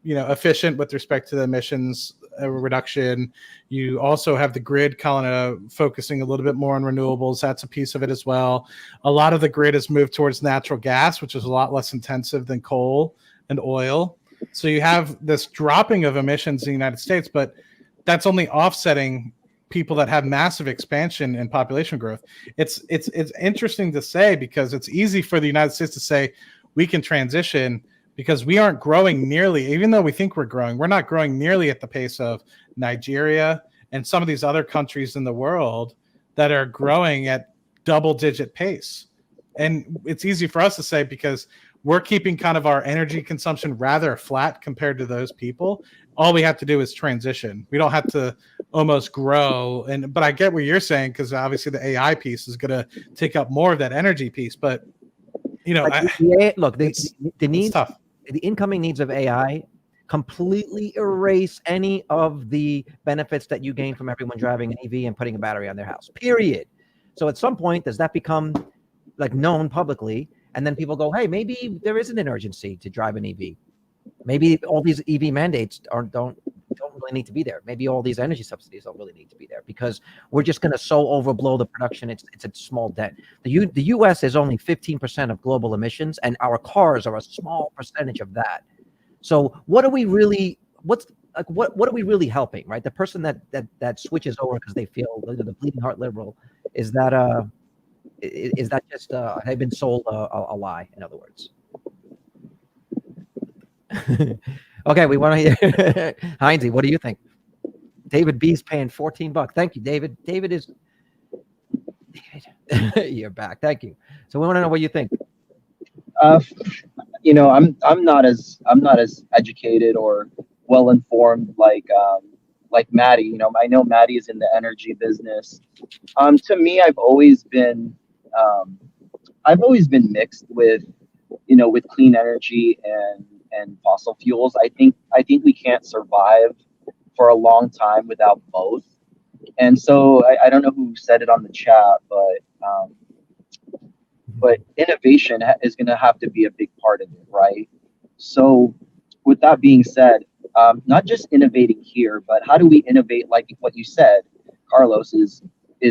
efficient with respect to the emissions reduction. You also have the grid kind of focusing a little bit more on renewables. That's a piece of it as well. A lot of the grid has moved towards natural gas, which is a lot less intensive than coal and oil. So you have this dropping of emissions in the United States, but that's only offsetting people that have massive expansion and population growth. It's interesting to say, because it's easy for the United States to say we can transition, because we aren't growing nearly, even though we think we're not growing nearly at the pace of Nigeria and some of these other countries in the world that are growing at double-digit pace. And it's easy for us to say because we're keeping kind of our energy consumption rather flat compared to those people. All we have to do is transition. We don't have to almost grow. But I get what you're saying, because obviously the AI piece is going to take up more of that energy piece. But the needs, tough. The incoming needs of AI completely erase any of the benefits that you gain from everyone driving an EV and putting a battery on their house. Period. So at some point, does that become like known publicly? And then people go, hey, maybe there isn't an urgency to drive an EV. Maybe all these EV mandates don't really need to be there. Maybe all these energy subsidies don't really need to be there, because we're just going to so overblow the production. It's a small dent. The U.S. is only 15% of global emissions, and our cars are a small percentage of that. So what are we really? What are we really helping? Right, the person that switches over because they feel the bleeding heart liberal, is that just they've been sold a lie? In other words. Okay, we want to hear Heinze. What do you think? David B's paying $14. Thank you, David. David, you're back. Thank you. So we want to know what you think. I'm not as educated or well informed like Maddie. I know Maddie is in the energy business. To me, I've always been mixed with clean energy and fossil fuels. I think we can't survive for a long time without both. And so I don't know who said it on the chat, but innovation is going to have to be a big part of it, right? So with that being said, not just innovating here, but how do we innovate, like what you said, Carlos, is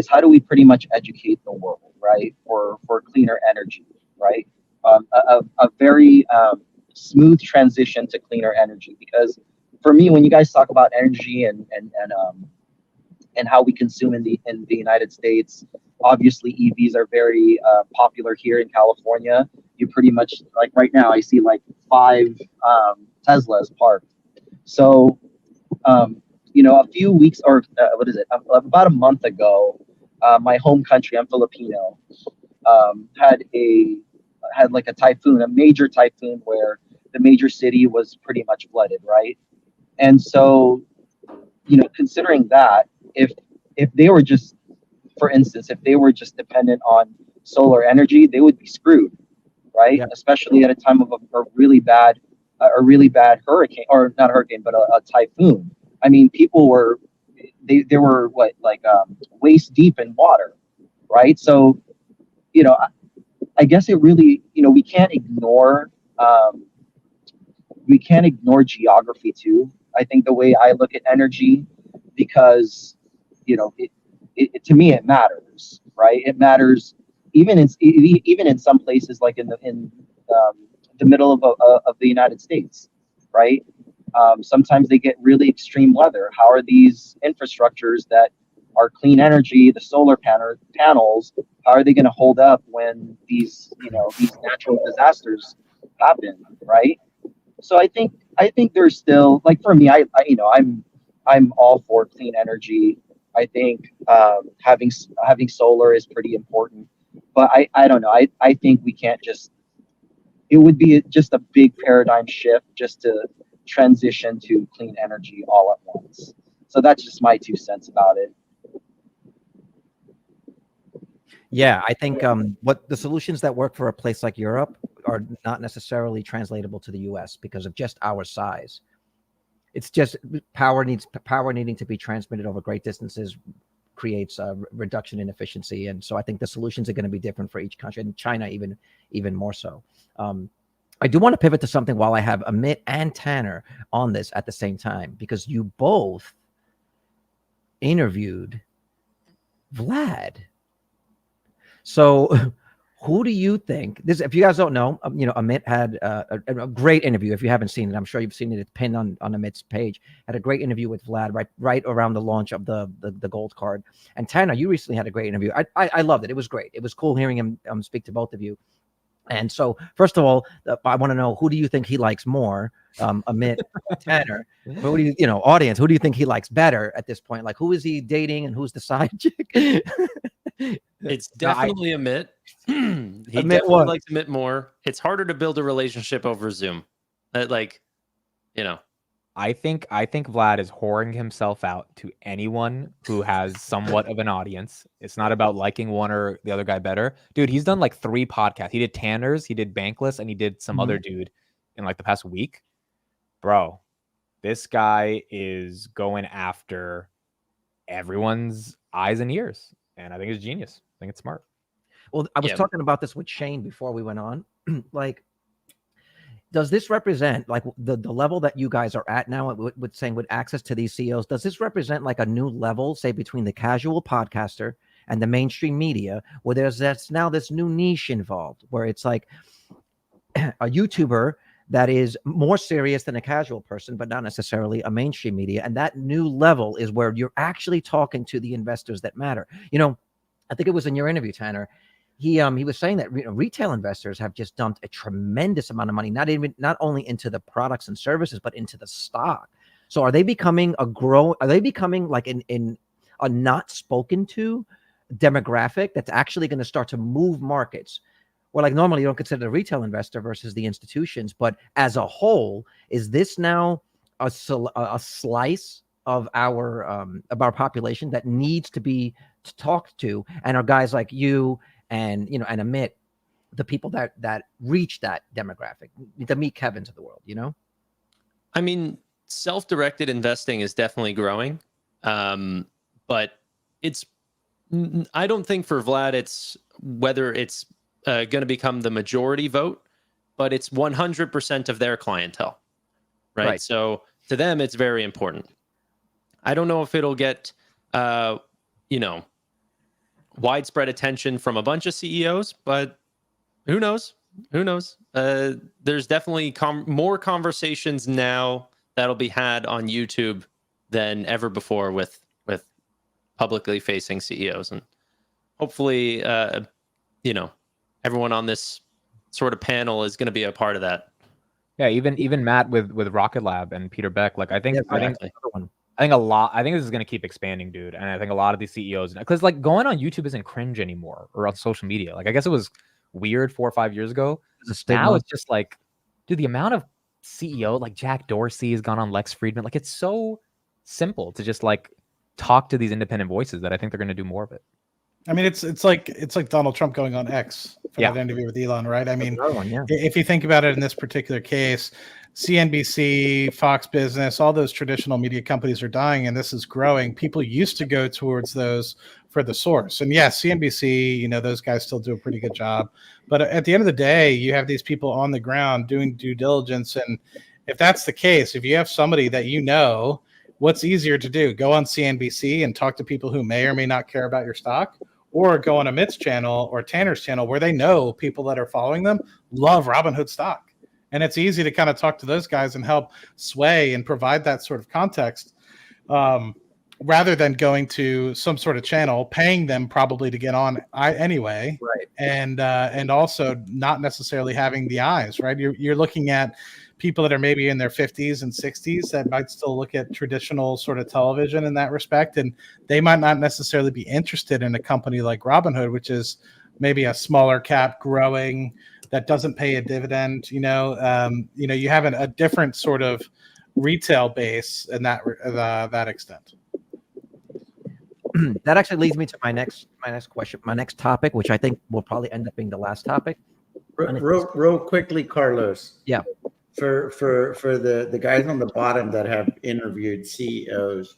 how do we pretty much educate the world, right, for cleaner energy, right? A very smooth transition to cleaner energy, because for me, when you guys talk about energy and how we consume in the United States, obviously EVs are very popular here in California. You pretty much, like right now, I see like 5 Teslas parked. So a few weeks, or about a month ago, my home country, I'm Filipino, had like a typhoon, a major typhoon, where the major city was pretty much flooded, right? And so, considering that, if they were just, for instance, if they were just dependent on solar energy, they would be screwed, right? Yeah. Especially at a time of a really bad hurricane, or not hurricane, but a typhoon. I mean, people were waist deep in water, right? So, I guess it really, we can't ignore geography too. I think the way I look at energy, because it to me it matters, right? It matters even in some places, like in the middle of the United States, right? Sometimes they get really extreme weather. How are these infrastructures that are clean energy, the solar panels, how are they going to hold up when these natural disasters happen, right? So I think there's still, like, for me, I'm all for clean energy. I think having solar is pretty important, but I don't know. I think we can't just it would be just a big paradigm shift just to transition to clean energy all at once. So that's just my 2 cents about it. Yeah, I think what the solutions that work for a place like Europe are not necessarily translatable to the US because of just our size. It's just power needing to be transmitted over great distances creates a reduction in efficiency. And so I think the solutions are going to be different for each country, and China even more so. I do want to pivot to something while I have Amit and Tanner on this at the same time, because you both interviewed Vlad. So who do you think this? If you guys don't know, Amit had a great interview. If you haven't seen it, I'm sure you've seen it. It's pinned on Amit's page. Had a great interview with Vlad right around the launch of the gold card. And Tanner, you recently had a great interview. I loved it. It was great. It was cool hearing him speak to both of you. And so, first of all, I want to know, who do you think he likes more, Amit, Tanner? Who do you, audience? Who do you think he likes better at this point? Like, who is he dating, and who's the side chick? It's definitely Amit. He Amit definitely what? likes Amit more. It's harder to build a relationship over Zoom. I think Vlad is whoring himself out to anyone who has somewhat of an audience. It's not about liking one or the other guy better. Dude, he's done like 3 podcasts. He did Tanner's, he did Bankless, and he did some other dude in like the past week. Bro, this guy is going after everyone's eyes and ears. And I think it's genius. I think it's smart. Well, I was talking about this with Shane before we went on. Like, does this represent like the level that you guys are at now with access to these CEOs? Does this represent like a new level, say, between the casual podcaster and the mainstream media, where that's now this new niche involved, where it's like a YouTuber that is more serious than a casual person, but not necessarily a mainstream media. And that new level is where you're actually talking to the investors that matter. I think it was in your interview, Tanner. He was saying that retail investors have just dumped a tremendous amount of money, not only into the products and services, but into the stock. So are they becoming like in a not spoken to demographic that's actually going to start to move markets? Well, like normally you don't consider the retail investor versus the institutions, but as a whole, is this now a slice of our population that needs to be talked to? And are guys like you and and Amit the people that reach that demographic, the Meet Kevins of the world? I mean, self-directed investing is definitely growing, but I don't think for Vlad it's whether it's going to become the majority vote, but it's 100% of their clientele, right? So to them, it's very important. I don't know if it'll get, widespread attention from a bunch of CEOs, but who knows? Who knows? There's definitely more conversations now that'll be had on YouTube than ever before with publicly facing CEOs, and hopefully, everyone on this sort of panel is going to be a part of that. Yeah, even Matt with Rocket Lab and Peter Beck. Like I think this is going to keep expanding, dude. And I think a lot of these CEOs, because like going on YouTube isn't cringe anymore, or on social media. Like I guess it was weird 4 or 5 years ago. Now it's just like, dude, the amount of CEO like Jack Dorsey has gone on Lex Friedman. Like it's so simple to just like talk to these independent voices that I think they're going to do more of it. I mean, it's like Donald Trump going on X for that interview with Elon, right? I mean, if you think about it in this particular case, CNBC, Fox Business, all those traditional media companies are dying, and this is growing. People used to go towards those for the source. And yes, CNBC, those guys still do a pretty good job. But at the end of the day, you have these people on the ground doing due diligence. And if that's the case, if you have somebody that what's easier to do? Go on CNBC and talk to people who may or may not care about your stock, or go on Amit's channel or Tanner's channel where they know people that are following them love Robinhood stock. And it's easy to kind of talk to those guys and help sway and provide that sort of context, rather than going to some sort of channel, paying them probably to get on anyway. Right. And also not necessarily having the eyes, right? You're looking at people that are maybe in their 50s and 60s that might still look at traditional sort of television in that respect. And they might not necessarily be interested in a company like Robinhood, which is maybe a smaller cap growing, that doesn't pay a dividend. You have a different sort of retail base in that extent. That actually leads me to my next question, my next topic, which I think will probably end up being the last topic. Real quickly, Carlos. Yeah. For the guys on the bottom that have interviewed CEOs,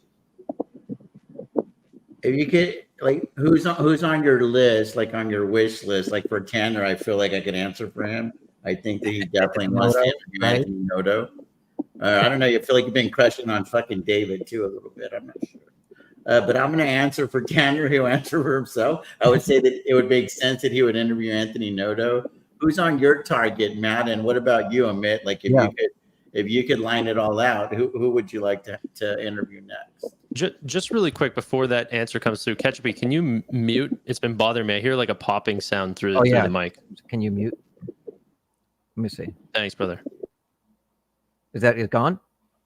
if you could, like, who's on your list, like on your wish list, like for Tannor, I feel like I could answer for him. I think that he definitely wants to interview Anthony Noto. I don't know. You feel like you've been crushing on fucking David too a little bit. I'm not sure. But I'm going to answer for Tannor. He'll answer for himself. I would say that it would make sense that he would interview Anthony Noto. Who's on your target, Matt? And what about you, Amit? Like, if you could line it all out, who would you like to interview next? Just really quick before that answer comes through, Ketchupy, can you mute? It's been bothering me. I hear like a popping sound through the mic. Can you mute? Let me see. Thanks, brother. Is it gone?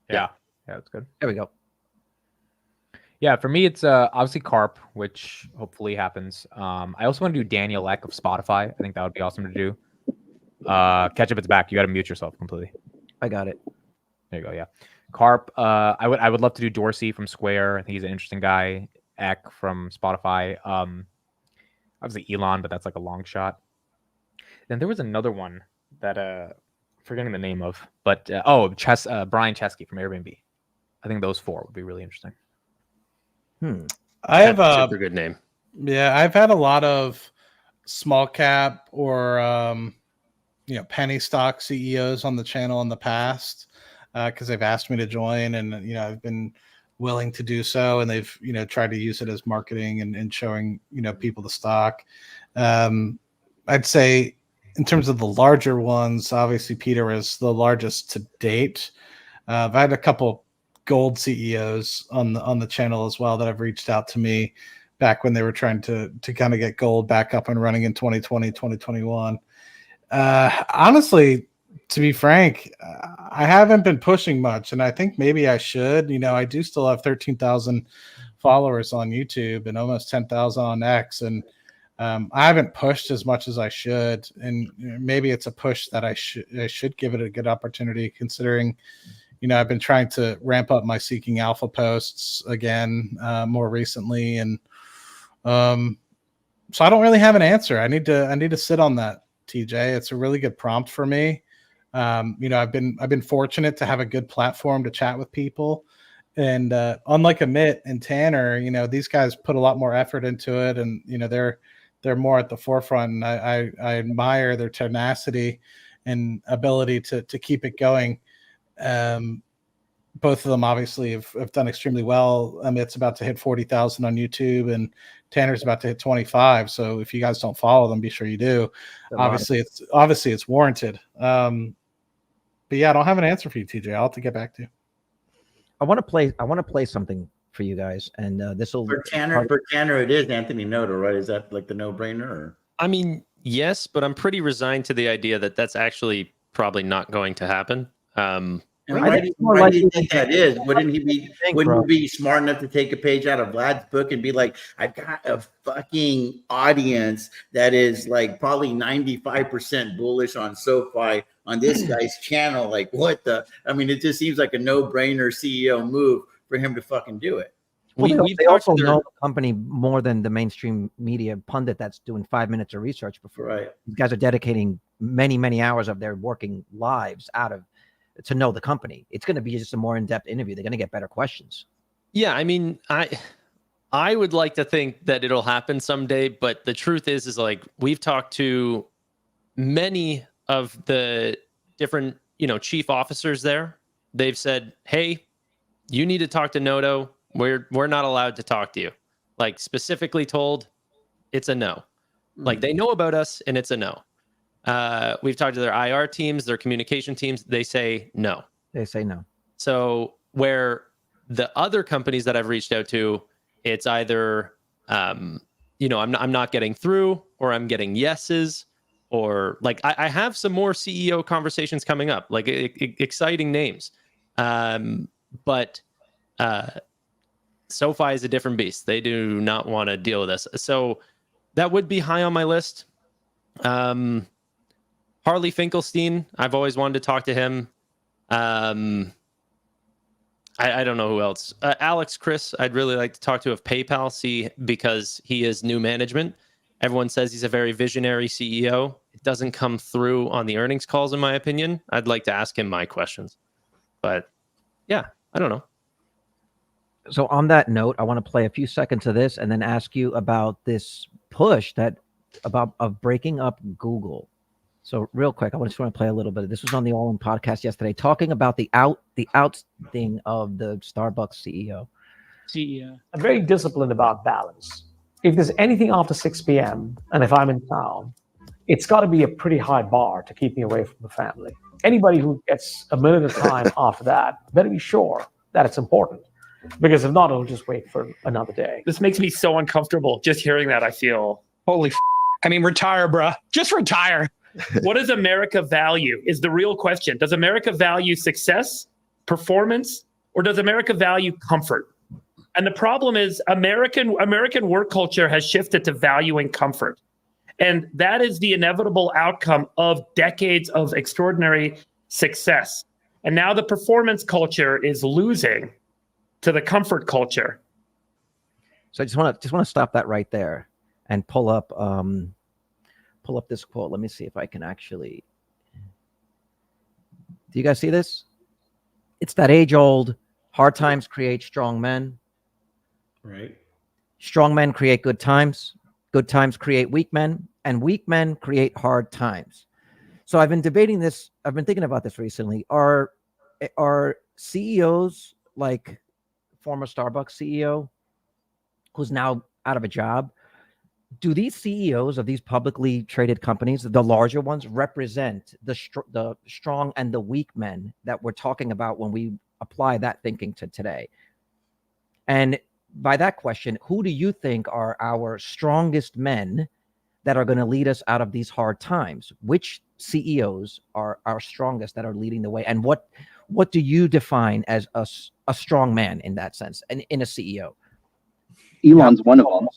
Yeah, it's good. There we go. Yeah, for me, it's obviously Carp, which hopefully happens. I also want to do Daniel Ek of Spotify. I think that would be awesome to do. Ketchup, it's back. You got to mute yourself completely. I got it. There you go. Yeah, Carp. I would love to do Dorsey from Square. I think he's an interesting guy. Ek from Spotify. Obviously Elon, but that's like a long shot. Then there was another one that forgetting the name of, but Brian Chesky from Airbnb. I think those four would be really interesting. I have a super good name. Yeah, I've had a lot of small cap or penny stock CEOs on the channel in the past because they've asked me to join, and I've been willing to do so, and they've tried to use it as marketing and showing people the stock. I'd say in terms of the larger ones, obviously Peter is the largest to date. I've had a couple gold CEOs on the channel as well that have reached out to me back when they were trying to kind of get gold back up and running in 2020, 2021. Honestly, to be frank, I haven't been pushing much, and I think maybe I should. I do still have 13,000 followers on YouTube and almost 10,000 on X, and I haven't pushed as much as I should, and maybe it's a push that I should give it a good opportunity, considering I've been trying to ramp up my Seeking Alpha posts again more recently, and so I don't really have an answer. I need to sit on that, TJ. It's a really good prompt for me. I've been fortunate to have a good platform to chat with people, and unlike Amit and Tannor, these guys put a lot more effort into it, and they're more at the forefront. And I admire their tenacity and ability to keep it going. Both of them obviously have done extremely well. Amit's about to hit 40,000 on YouTube, and Tanner's about to hit 25. So if you guys don't follow them, be sure you do. Obviously it's warranted. But yeah, I don't have an answer for you, TJ. I'll have to get back to you. I want to play something for you guys, and this will for Tannor. It is Anthony Noto, right? Is that like the no-brainer? Or? I mean, yes, but I'm pretty resigned to the idea that that's actually probably not going to happen. Why do you think that is? Wouldn't he be smart enough to take a page out of Vlad's book and be like, I've got a fucking audience that is like probably 95% bullish on SoFi on this guy's channel. Like, what the? I mean, it just seems like a no-brainer CEO move for him to fucking do it. Well, they also know the company more than the mainstream media pundit that's doing 5 minutes of research before. Right. These guys are dedicating many, many hours of their working lives to know the company. It's going to be just a more in-depth interview. They're going to get better questions. Yeah, I mean, I would like to think that it'll happen someday, but the truth is like we've talked to many of the different, chief officers there. They've said, "Hey, you need to talk to Noto. We're not allowed to talk to you." Like specifically told, it's a no. Like they know about us and it's a no. We've talked to their IR teams, their communication teams. They say no. They say no. So where the other companies that I've reached out to, it's either, I'm not getting through, or I'm getting yeses, or like I have some more CEO conversations coming up, like exciting names. But SoFi is a different beast. They do not want to deal with us. So that would be high on my list. Harley Finkelstein. I've always wanted to talk to him. I don't know who else. Alex Chris, I'd really like to talk to of PayPal, because he is new management. Everyone says he's a very visionary CEO. It doesn't come through on the earnings calls, in my opinion. I'd like to ask him my questions. But yeah, I don't know. So on that note, I want to play a few seconds of this and then ask you about this push of breaking up Google. So real quick, I just want to play a little bit of this. Was on the All In podcast yesterday, talking about the out thing of the Starbucks CEO. I'm very disciplined about balance. If there's anything after 6 p.m. and if I'm in town, it's got to be a pretty high bar to keep me away from the family. Anybody who gets a minute of time after that better be sure that it's important, because if not, it'll just wait for another day. This makes me so uncomfortable just hearing that. I feel, I mean, retire, bruh. Just retire. What does America value is the real question. Does America value success, performance, or does America value comfort? And the problem is American work culture has shifted to valuing comfort. And that is the inevitable outcome of decades of extraordinary success. And now the performance culture is losing to the comfort culture. So I just want to stop that right there and pull up this quote. Let me see if I can actually. Do you guys see this? It's that age-old hard times create strong men. Right. Strong men create good times. Good times create weak men, and weak men create hard times. So I've been debating this. I've been thinking about this recently. Are CEOs like former Starbucks CEO who's now out of a job, do these CEOs of these publicly traded companies, the larger ones, represent the strong and the weak men that we're talking about when we apply that thinking to today? And by that question, who do you think are our strongest men that are going to lead us out of these hard times? Which CEOs are our strongest that are leading the way? And what do you define as a strong man in that sense, and in a CEO? Elon's one of them.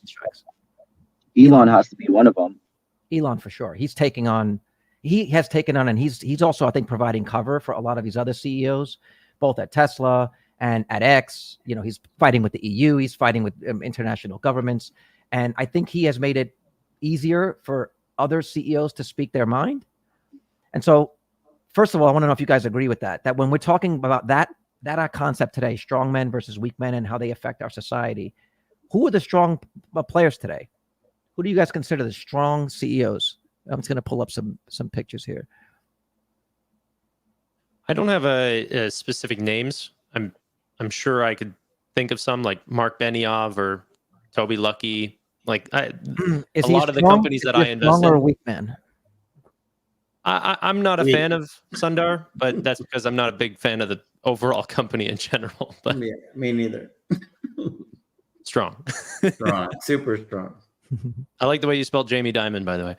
Elon has to be one of them. Elon for sure. He has taken on, and he's also, I think, providing cover for a lot of these other CEOs, both at Tesla and at X. You know, he's fighting with the EU. He's fighting with international governments. And I think he has made it easier for other CEOs to speak their mind. And so, first of all, I want to know if you guys agree with that when we're talking about that concept today, strong men versus weak men and how they affect our society, who are the strong players today? Who do you guys consider the strong CEOs? I'm just going to pull up some pictures here. I don't have a specific names. I'm sure I could think of some, like Mark Benioff or Toby Luckey. Like a lot of the companies that I invest in. Strong or weak man? I'm not a fan of Sundar, but that's because I'm not a big fan of the overall company in general. But yeah, me neither. Strong. Strong. Super strong. I like the way you spelled Jamie Dimon, by the way.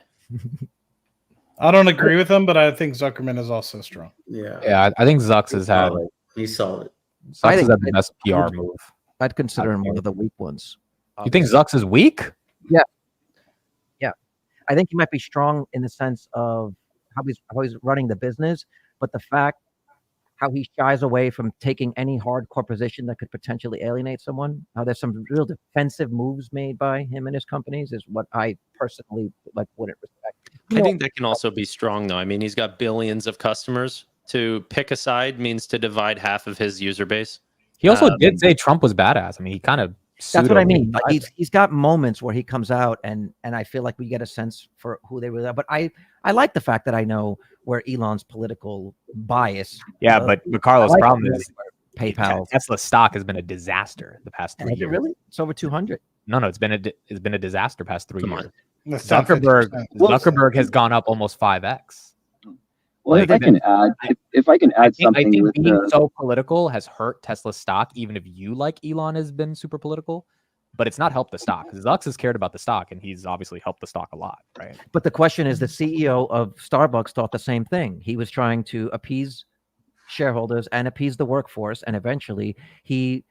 I don't agree with him, but I think Zuckerman is also strong. Yeah, I think Zucks has had. He's solid. Zucks has had the best PR move. I'd consider him one of the weak ones. You think Zucks is weak? Yeah. I think he might be strong in the sense of how he's running the business, but the fact how he shies away from taking any hardcore position that could potentially alienate someone. How there's some real defensive moves made by him and his companies is what I personally wouldn't respect. I think that can also be strong, though. I mean, he's got billions of customers. To pick a side means to divide half of his user base. He also did say Trump was badass. I mean, he kind of. That's what I mean. He's got moments where he comes out and I feel like we get a sense for who they really are. But I like the fact that I know where Elon's political bias. Yeah, but Carlos, the problem is PayPal. Tesla stock has been a disaster the past 3 years. Really? It's over 200. No, it's been a disaster past 3 years. Zuckerberg has gone up almost 5x. Well, if I can add something, I think with being so political has hurt Tesla stock, even if you, like Elon, has been super political, but it's not helped the stock. Zucks has cared about the stock, and he's obviously helped the stock a lot, right? But the question is, the CEO of Starbucks thought the same thing. He was trying to appease shareholders and appease the workforce, and eventually he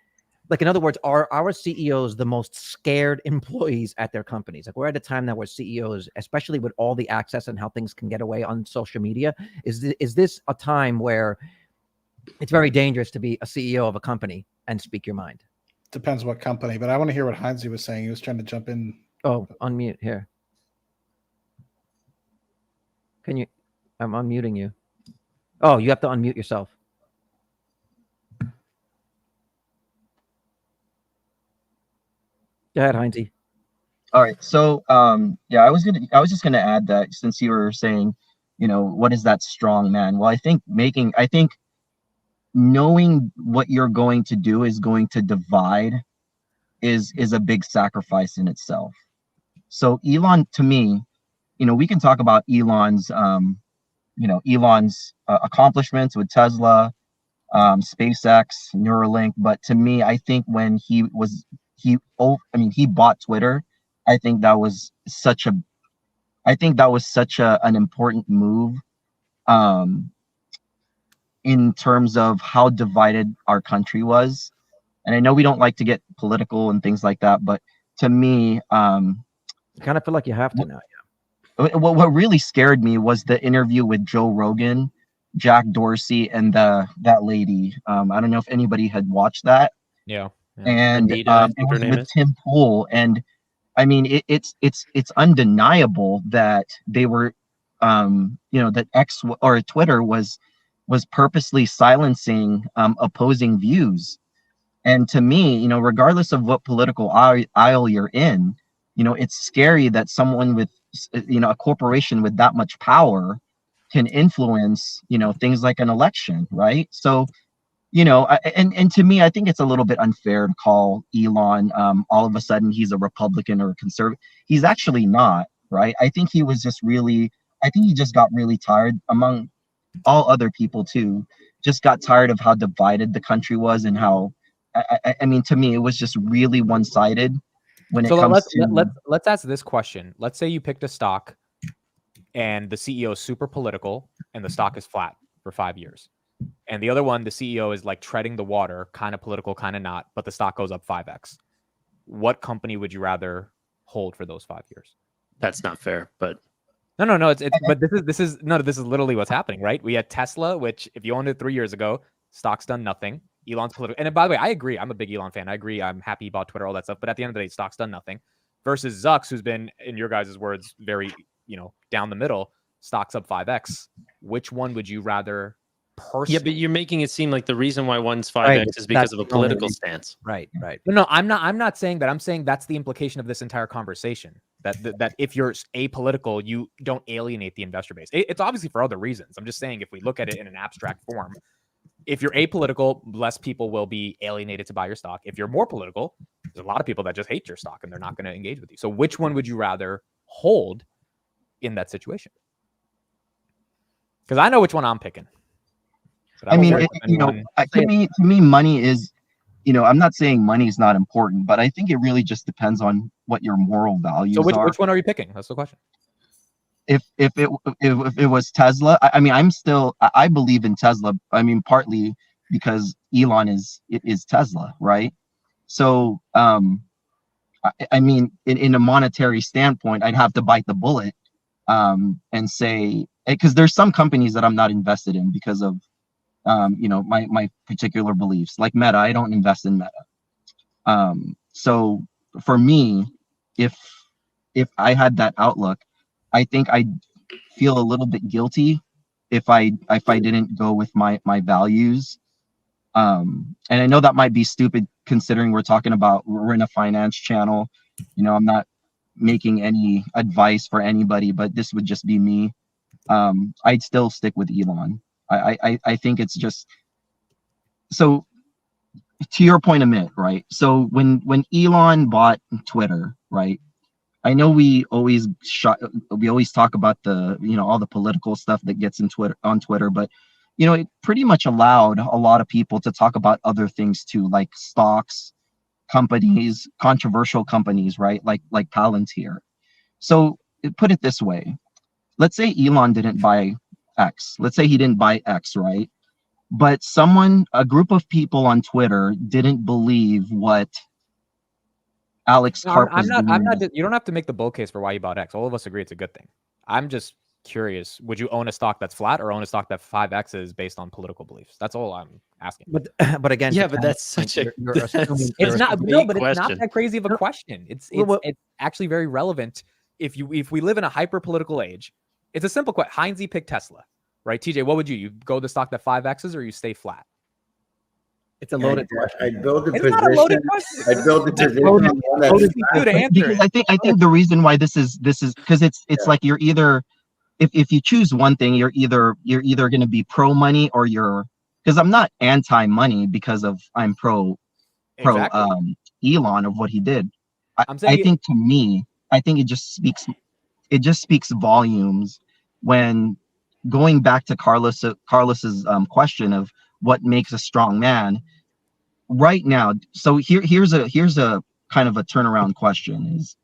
Like, in other words, are our CEOs the most scared employees at their companies? Like, we're at a time now where CEOs, especially with all the access and how things can get away on social media, is this a time where it's very dangerous to be a CEO of a company and speak your mind? Depends what company, but I want to hear what Heinze was saying. He was trying to jump in. Oh, unmute here. Can you? I'm unmuting you. Oh, you have to unmute yourself. Go ahead, Heinze. All right. So, yeah, I was just gonna add that since you were saying, what is that strong man? Well, I think knowing what you're going to do is going to divide is a big sacrifice in itself. So Elon, to me, we can talk about Elon's accomplishments with Tesla, SpaceX, Neuralink, but to me, I think when he bought Twitter. I think that was such an important move, in terms of how divided our country was. And I know we don't like to get political and things like that, but to me, I kind of feel like you have to now. what really scared me was the interview with Joe Rogan, Jack Dorsey, and that lady. I don't know if anybody had watched that. Yeah. And Anita, I it think her was name with is. Tim Pool, and I mean, it's undeniable that they were, that X or Twitter was purposely silencing opposing views. And to me, regardless of what political aisle you're in, it's scary that someone with, a corporation with that much power can influence, things like an election, right? So, and to me, I think it's a little bit unfair to call Elon, all of a sudden he's a Republican or a conservative. He's actually not, right? I think he just got really tired, among all other people too, just got tired of how divided the country was, and how, I mean, to me, it was just really one-sided when it comes to. Let's ask this question. Let's say you picked a stock and the CEO is super political and the stock is flat for 5 years. And the other one, the CEO is like treading the water, kind of political, kind of not, but the stock goes up 5x. What company would you rather hold for those 5 years? That's not fair, but No. But this is literally what's happening, right? We had Tesla, which if you owned it 3 years ago, stock's done nothing. Elon's political. And by the way, I agree. I'm a big Elon fan. I agree. I'm happy he bought Twitter, all that stuff. But at the end of the day, stock's done nothing. Versus Zucks, who's been, in your guys' words, very, down the middle, stock's up 5x. Which one would you rather personally? yeah, but you're making it seem like the reason why one's 5x is because of a political stance. Right. No, I'm not saying that. I'm saying that's the implication of this entire conversation. That if you're apolitical, you don't alienate the investor base. It's obviously for other reasons. I'm just saying if we look at it in an abstract form, if you're apolitical, less people will be alienated to buy your stock. If you're more political, there's a lot of people that just hate your stock and they're not going to engage with you. So which one would you rather hold in that situation? Because I know which one I'm picking. I mean, to me, money is, I'm not saying money is not important, but I think it really just depends on what your moral values are. So which one are you picking? That's the question. If it was Tesla, I mean, I believe in Tesla. I mean, partly because Elon is Tesla, right? So, I mean, in a monetary standpoint, I'd have to bite the bullet, and say, because there's some companies that I'm not invested in because of, my particular beliefs. Like Meta, I don't invest in Meta. So for me, if I had that outlook, I think I'd feel a little bit guilty if I didn't go with my values. And I know that might be stupid considering we're in a finance channel. I'm not making any advice for anybody, but this would just be me. I'd still stick with Elon. I think it's just, so to your point, Amit, right? So when Elon bought Twitter, right? I know we always talk about the, all the political stuff that gets on Twitter, but it pretty much allowed a lot of people to talk about other things too, like stocks, companies, controversial companies, right? Like Palantir. So put it this way. Let's say Elon didn't buy X. Let's say he didn't buy X, right? but a group of people on Twitter didn't believe what Alex No, Karp I'm was not. doing. I'm not. You don't have to make the bull case for why you bought X. All of us agree it's a good thing. I'm just curious. Would you own a stock that's flat or own a stock that 5X is based on political beliefs? That's all I'm asking. But again, Yeah, to but Tanner's that's point, such a you're that's assuming It's a not. vague No, but it's not question. that crazy of a question. It's actually very relevant. If we live in a hyper political age, it's a simple question. Heinz picked Tesla, right? TJ, what would you? You go the stock that 5Xs or you stay flat? it's a loaded question. I'd build the It's position. not a loaded question. I'd build the position loaded. on the one that's Loaded dude, answer Because it. I think the reason why this is because it's like you're either, if you choose one thing, you're either going to be pro money or because I'm not anti money because I'm pro Exactly. Elon of what he did. I'm saying I think to me, I think it just speaks volumes when going back to Carlos's question of what makes a strong man right now. So here's a kind of a turnaround question is,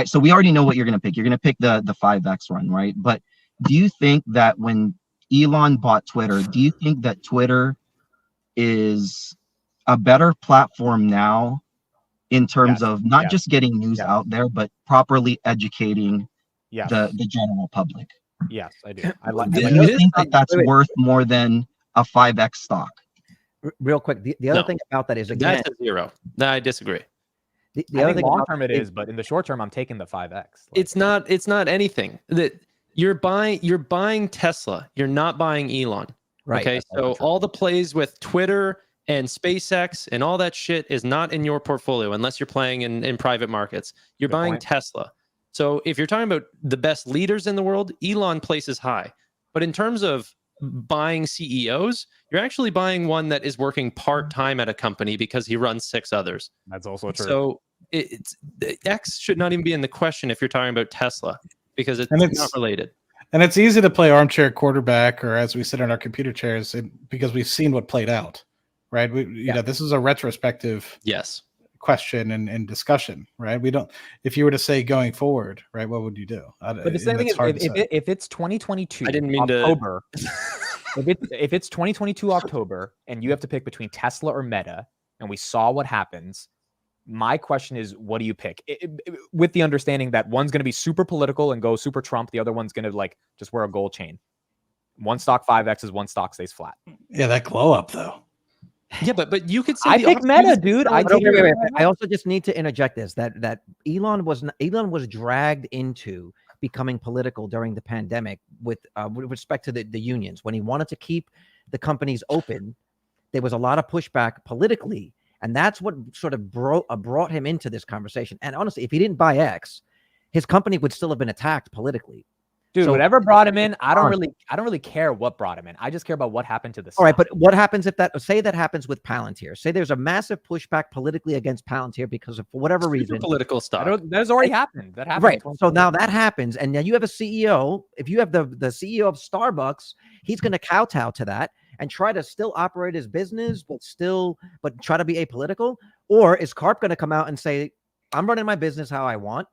so we already know what you're going to pick. You're going to pick the 5X run, right? But do you think that when Elon bought Twitter, do you think that Twitter is a better platform now in terms Yes. of not Yes. just getting news Yes. out there, but properly educating Yes. the general public? Yes, I do. I like. Do I like you that. think that that's wait, wait. worth more than a 5X stock? Real quick, the other No. thing about that is, again, That's a 0. No, I disagree. the I other think thing long about term it is, but in the short term, I'm taking the 5X. Like, It's not anything. That you're buying Tesla. You're not buying Elon. right. Okay. That's So also true. all the plays with Twitter and SpaceX and all that shit is not in your portfolio unless you're playing in private markets. You're Good buying point. Tesla. So if you're talking about the best leaders in the world, Elon places high. But in terms of buying CEOs, you're actually buying one that is working part-time at a company because he runs 6 others. That's also true. So it's X should not even be in the question if you're talking about Tesla because it's not related. And it's easy to play armchair quarterback, or as we sit in our computer chairs, because we've seen what played out, right? You know, this is a retrospective Yes. question and discussion, right? We don't. If you were to say going forward, right, what would you do? But the same thing is, if it's 2022, I didn't mean October, if it's 2022 October, and you have to pick between Tesla or Meta, and we saw what happens, my question is, what do you pick? With the understanding that one's going to be super political and go super Trump, the other one's going to like just wear a gold chain. One stock 5Xs, one stock stays flat. Yeah, that glow up though. Yeah, but you could say I pick Meta, dude. Wait. I also just need to interject this that Elon was dragged into becoming political during the pandemic with respect to the unions. When he wanted to keep the companies open, there was a lot of pushback politically, and that's what sort of brought him into this conversation. And honestly, if he didn't buy X, his company would still have been attacked politically. Dude, So- whatever brought him in, I don't really care what brought him in. I just care about what happened to the stock. All right, but what happens if that happens with Palantir? Say there's a massive pushback politically against Palantir because of, for whatever reason, political stock. That has already happened. That happened. right? So now that happens, and now you have a CEO. If you have the CEO of Starbucks, he's going to kowtow to that and try to still operate his business, but try to be apolitical. Or is Karp going to come out and say, "I'm running my business how I want.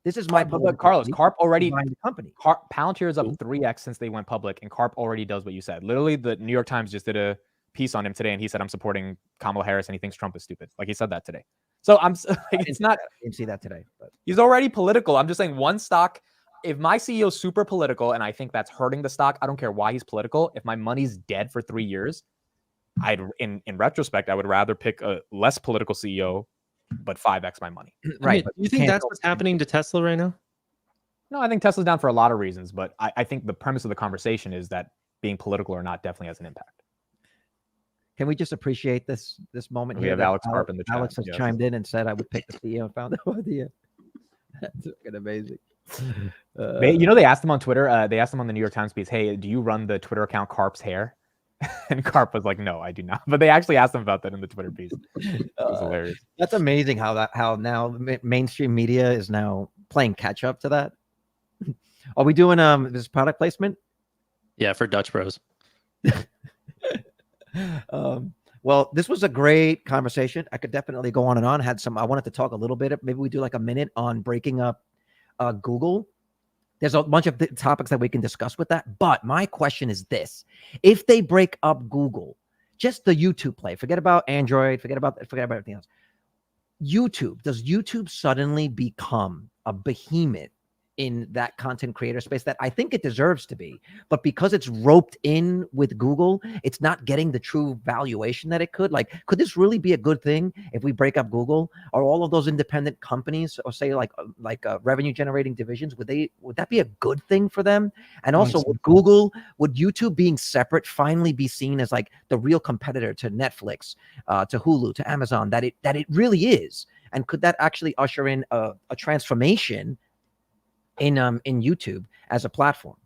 This is my." But Carlos, Karp already buying the company. Palantir is up 3x since they went public, and Karp already does what you said. Literally, the New York Times just did a piece on him today, and he said, "I'm supporting Kamala Harris, and he thinks Trump is stupid." Like he said that today. So it's not. I didn't see that today, but He's already political. I'm just saying one stock. If my CEO is super political, and I think that's hurting the stock, I don't care why he's political. If my money's dead for 3 years, in retrospect, I would rather pick a less political CEO, but 5x my money. right. Do you think that's what's happening to Tesla right now? No, I think Tesla's down for a lot of reasons, but I think the premise of the conversation is that being political or not definitely has an impact. Can we just appreciate this moment We here? have that Alex Karp in the chat. Alex has Yes. chimed in and said I would pick the CEO and found the idea. That's fucking amazing. They asked him on Twitter. They asked him on the New York Times piece, "Hey, do you run the Twitter account Karp's Hair?" And Karp was like, "No, I do not." But they actually asked him about that in the Twitter piece. It was hilarious. That's amazing how now mainstream media is now playing catch up to that. Are we doing this product placement? Yeah, for Dutch Bros. Well, this was a great conversation. I could definitely go on and on. I wanted to talk a little bit. Maybe we do like a minute on breaking up Google. There's a bunch of topics that we can discuss with that. But my question is this: if they break up Google, just the YouTube play, forget about Android, forget about everything else. Does YouTube suddenly become a behemoth in that content creator space that I think it deserves to be, but because it's roped in with Google, it's not getting the true valuation that it could? Like, could this really be a good thing if we break up Google? Or all of those independent companies, or say like revenue generating divisions, would that be a good thing for them? And also, would YouTube being separate finally be seen as like the real competitor to Netflix, to Hulu, to Amazon, that it really is? And could that actually usher in a transformation in YouTube as a platform?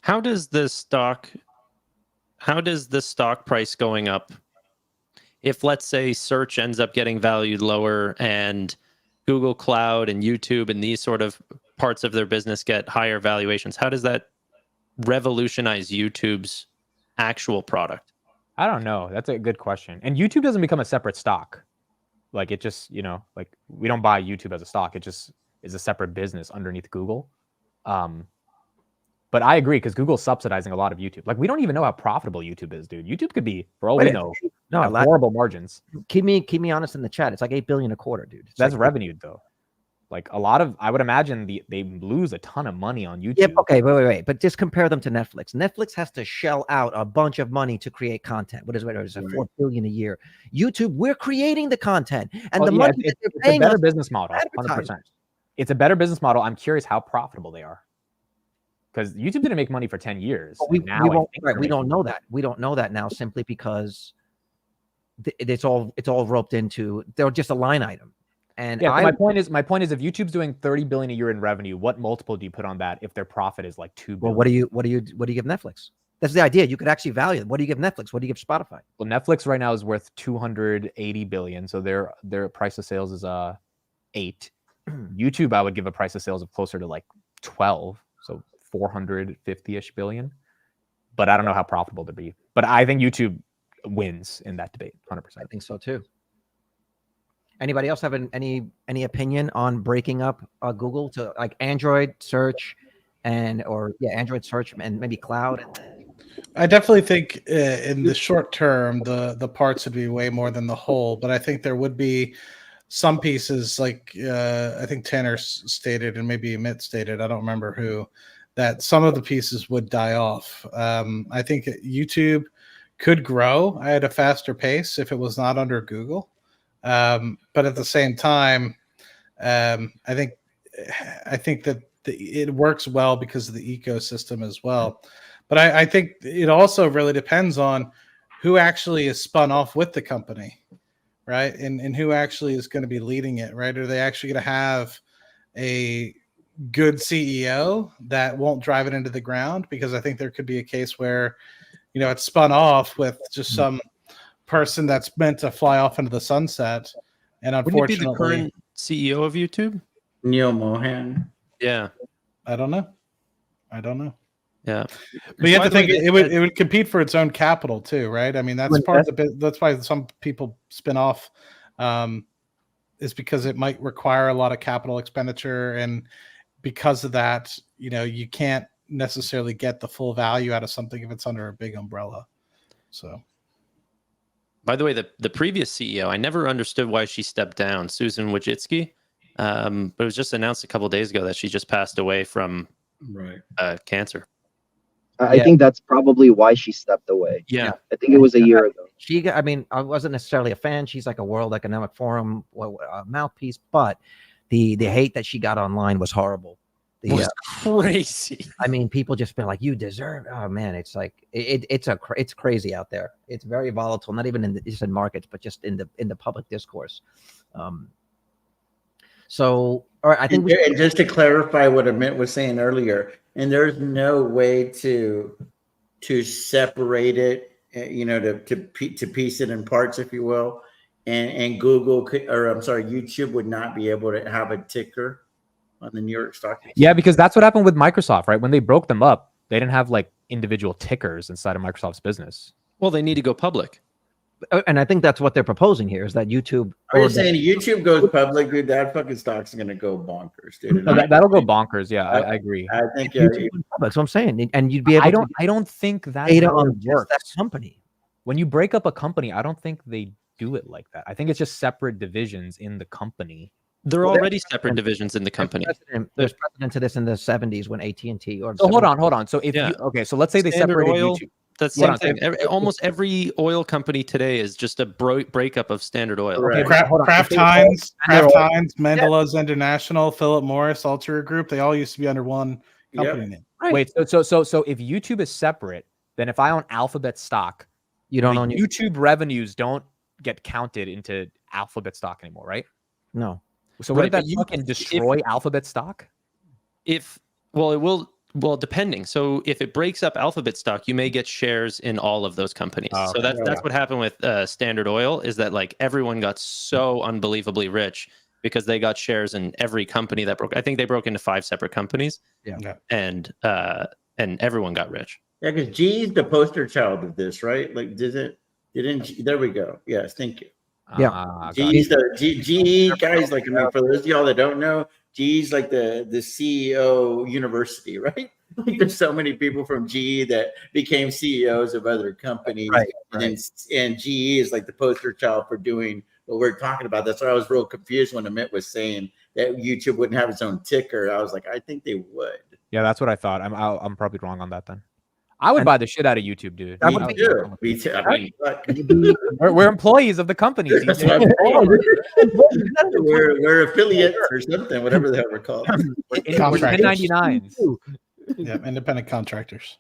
How does the stock price going up, if let's say search ends up getting valued lower and Google Cloud and YouTube and these sort of parts of their business get higher valuations, how does that revolutionize YouTube's actual product? I don't know. That's a good question. And YouTube doesn't become a separate stock. Like, it just, like, we don't buy YouTube as a stock. It just is a separate business underneath Google. But I agree, because Google's subsidizing a lot of YouTube. Like, we don't even know how profitable YouTube is, dude. YouTube could be, for all we know, horrible margins. Keep me honest in the chat. It's like $8 billion a quarter, dude. That's like revenue, though. Like, I would imagine they lose a ton of money on YouTube. Yep. Okay. Wait. But just compare them to Netflix. Netflix has to shell out a bunch of money to create content. What is it? It's $4 billion a year. YouTube, we're creating the content, and money that they're paying us. It's a better business model. 100%. It's a better business model. I'm curious how profitable they are, because YouTube didn't make money for 10 years. We don't know that. We don't know that now, simply because it's all roped into. They're just a line item. And my point is, if YouTube's doing $30 billion a year in revenue, what multiple do you put on that if their profit is like $2 billion? Well, what do you give Netflix? That's the idea. You could actually value it. What do you give Netflix? What do you give Spotify? Well, Netflix right now is worth $280 billion, so their price of sales is 8. YouTube, I would give a price of sales of closer to like 12, so 450-ish billion. But I don't know how profitable to be. But I think YouTube wins in that debate, 100%. I think so too. Anybody else have any opinion on breaking up Google to like Android search Android search and maybe cloud? I definitely think in the short term, the parts would be way more than the whole, but I think there would be some pieces, like I think Tanner stated, and maybe Amit stated, I don't remember who, that some of the pieces would die off. I think YouTube could grow at a faster pace if it was not under Google. But at the same time, I think that it works well because of the ecosystem as well. But I think it also really depends on who actually is spun off with the company, right? And who actually is going to be leading it, right? Are they actually going to have a good CEO that won't drive it into the ground? Because I think there could be a case where, it's spun off with just some person that's meant to fly off into the sunset, and unfortunately, wouldn't it be the current CEO of YouTube, Neil Mohan? Yeah, I don't know. Yeah, but you have to think it would compete for its own capital too, right? I mean, that's part of the that's why some people spin off, is because it might require a lot of capital expenditure, and because of that, you can't necessarily get the full value out of something if it's under a big umbrella. So. By the way, the previous CEO, I never understood why she stepped down, Susan Wojcicki. But it was just announced a couple of days ago that she just passed away from cancer. I think that's probably why she stepped away. Yeah. I think it was a year ago. I wasn't necessarily a fan. She's like a World Economic Forum mouthpiece, but the hate that she got online was horrible. It was crazy. I mean, people just been like, "You deserve." Oh man, it's like it's crazy out there. It's very volatile, not even just in markets, but just in the public discourse. So, all right, I think and just to clarify what Amit was saying earlier, and there's no way to separate it, to piece it in parts, if you will, and YouTube would not be able to have a ticker on the New York Stock Exchange. Yeah, because that's what happened with Microsoft, right? When they broke them up, they didn't have like individual tickers inside of Microsoft's business. Well, they need to go public. And I think that's what they're proposing here is that YouTube. I'm just saying, YouTube goes public, dude. That fucking stock's gonna go bonkers, dude. No, that'll go bonkers. Yeah, I agree. I think That's what I'm saying, and you'd be able. I don't think that's data how it on just works. that company. When you break up a company, I don't think they do it like that. I think it's just separate divisions in the company. They're already separate divisions in the company. There's precedent to this in the 70s when AT&T or. So hold on. So if you so let's say they Standard separated Oil, YouTube. That's the same thing. Almost every oil company today is just a breakup of Standard Oil. Right. Kraft Heinz, Mandela's International, Philip Morris, Altria Group, they all used to be under one company name. Right. Wait, so if YouTube is separate, then if I own Alphabet stock, you don't own YouTube revenues don't get counted into Alphabet stock anymore, right? No. So wouldn't that fucking destroy Alphabet stock? It will. Well, depending. So if it breaks up Alphabet stock, you may get shares in all of those companies. So that's what happened with Standard Oil, is that like everyone got so unbelievably rich because they got shares in every company that broke. I think they broke into 5 separate companies. Yeah. And everyone got rich. Yeah, because GE's the poster child of this, right? Like, there we go. Yes, thank you. Yeah. GE's GE guys, like, I mean, for those of y'all that don't know, GE's like the CEO university, right? Like, there's so many people from GE that became CEOs of other companies, and GE is like the poster child for doing what we're talking about. That's why I was real confused when Amit was saying that YouTube wouldn't have its own ticker. I was like, I think they would. Yeah, that's what I thought. I'm probably wrong on that then. I would buy the shit out of YouTube, dude. Me too. I mean, we're employees of the company. we're affiliates or something, whatever the hell we're called. We're 1099s. Yeah, independent contractors.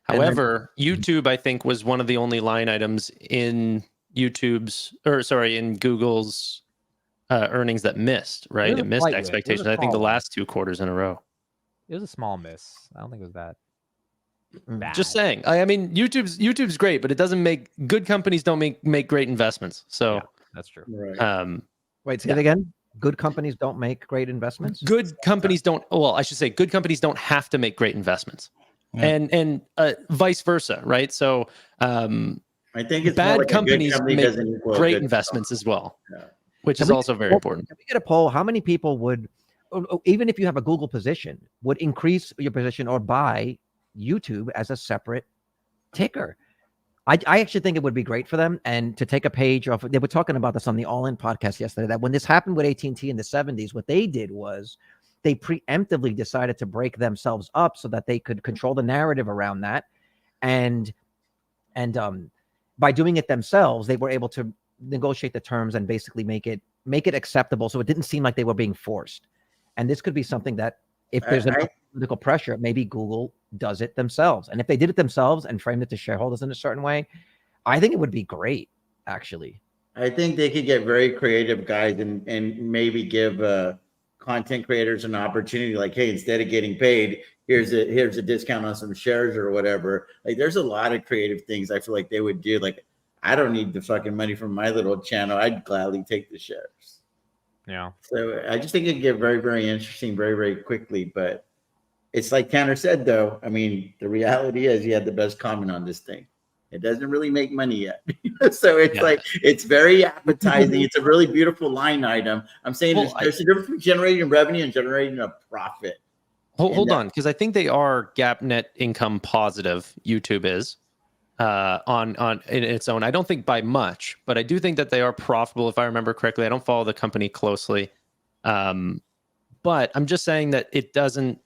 However, YouTube, I think, was one of the only line items in in Google's earnings that missed, right? It missed expectations. I think the last 2 quarters in a row. It was a small miss. I don't think it was that bad. Just saying. I mean, YouTube's great, but it doesn't make good companies don't make great investments. So yeah, that's true. Right. Wait, say it again. Good companies don't make great investments. Good companies don't. Well, I should say, good companies don't have to make great investments, and vice versa, right? So, I think it's bad like companies make great good investments as well, Yeah. which is also very important. Can we get a poll? How many people would, even if you have a Google position, would increase your position or buy YouTube as a separate ticker? I actually think it would be great for them, and to take a page off. They were talking about this on the All In podcast yesterday, that when this happened with AT&T in the 70s, what they did was they preemptively decided to break themselves up so that they could control the narrative around that, and by doing it themselves, they were able to negotiate the terms and basically make it acceptable, so it didn't seem like they were being forced. And this could be something that, if there's enough political pressure, maybe Google does it themselves. And if they did it themselves and framed it to shareholders in a certain way, I think it would be great, actually. I think they could get very creative, guys, and maybe give content creators an opportunity. Like, hey, instead of getting paid, here's a discount on some shares or whatever. Like, there's a lot of creative things I feel like they would do. Like, I don't need the fucking money from my little channel. I'd gladly take the shares. Yeah. So I just think it'd get very, very interesting very, very quickly. But it's like Tanner said, though. I mean, the reality is he had the best comment on this thing. It doesn't really make money yet. So it's like, it's very appetizing. It's a really beautiful line item. I'm saying there's a difference between generating revenue and generating a profit. Hold on, because I think they are GAAP net income positive. YouTube is on in its own. I don't think by much, but I do think that they are profitable, if I remember correctly. I don't follow the company closely, but I'm just saying that it doesn't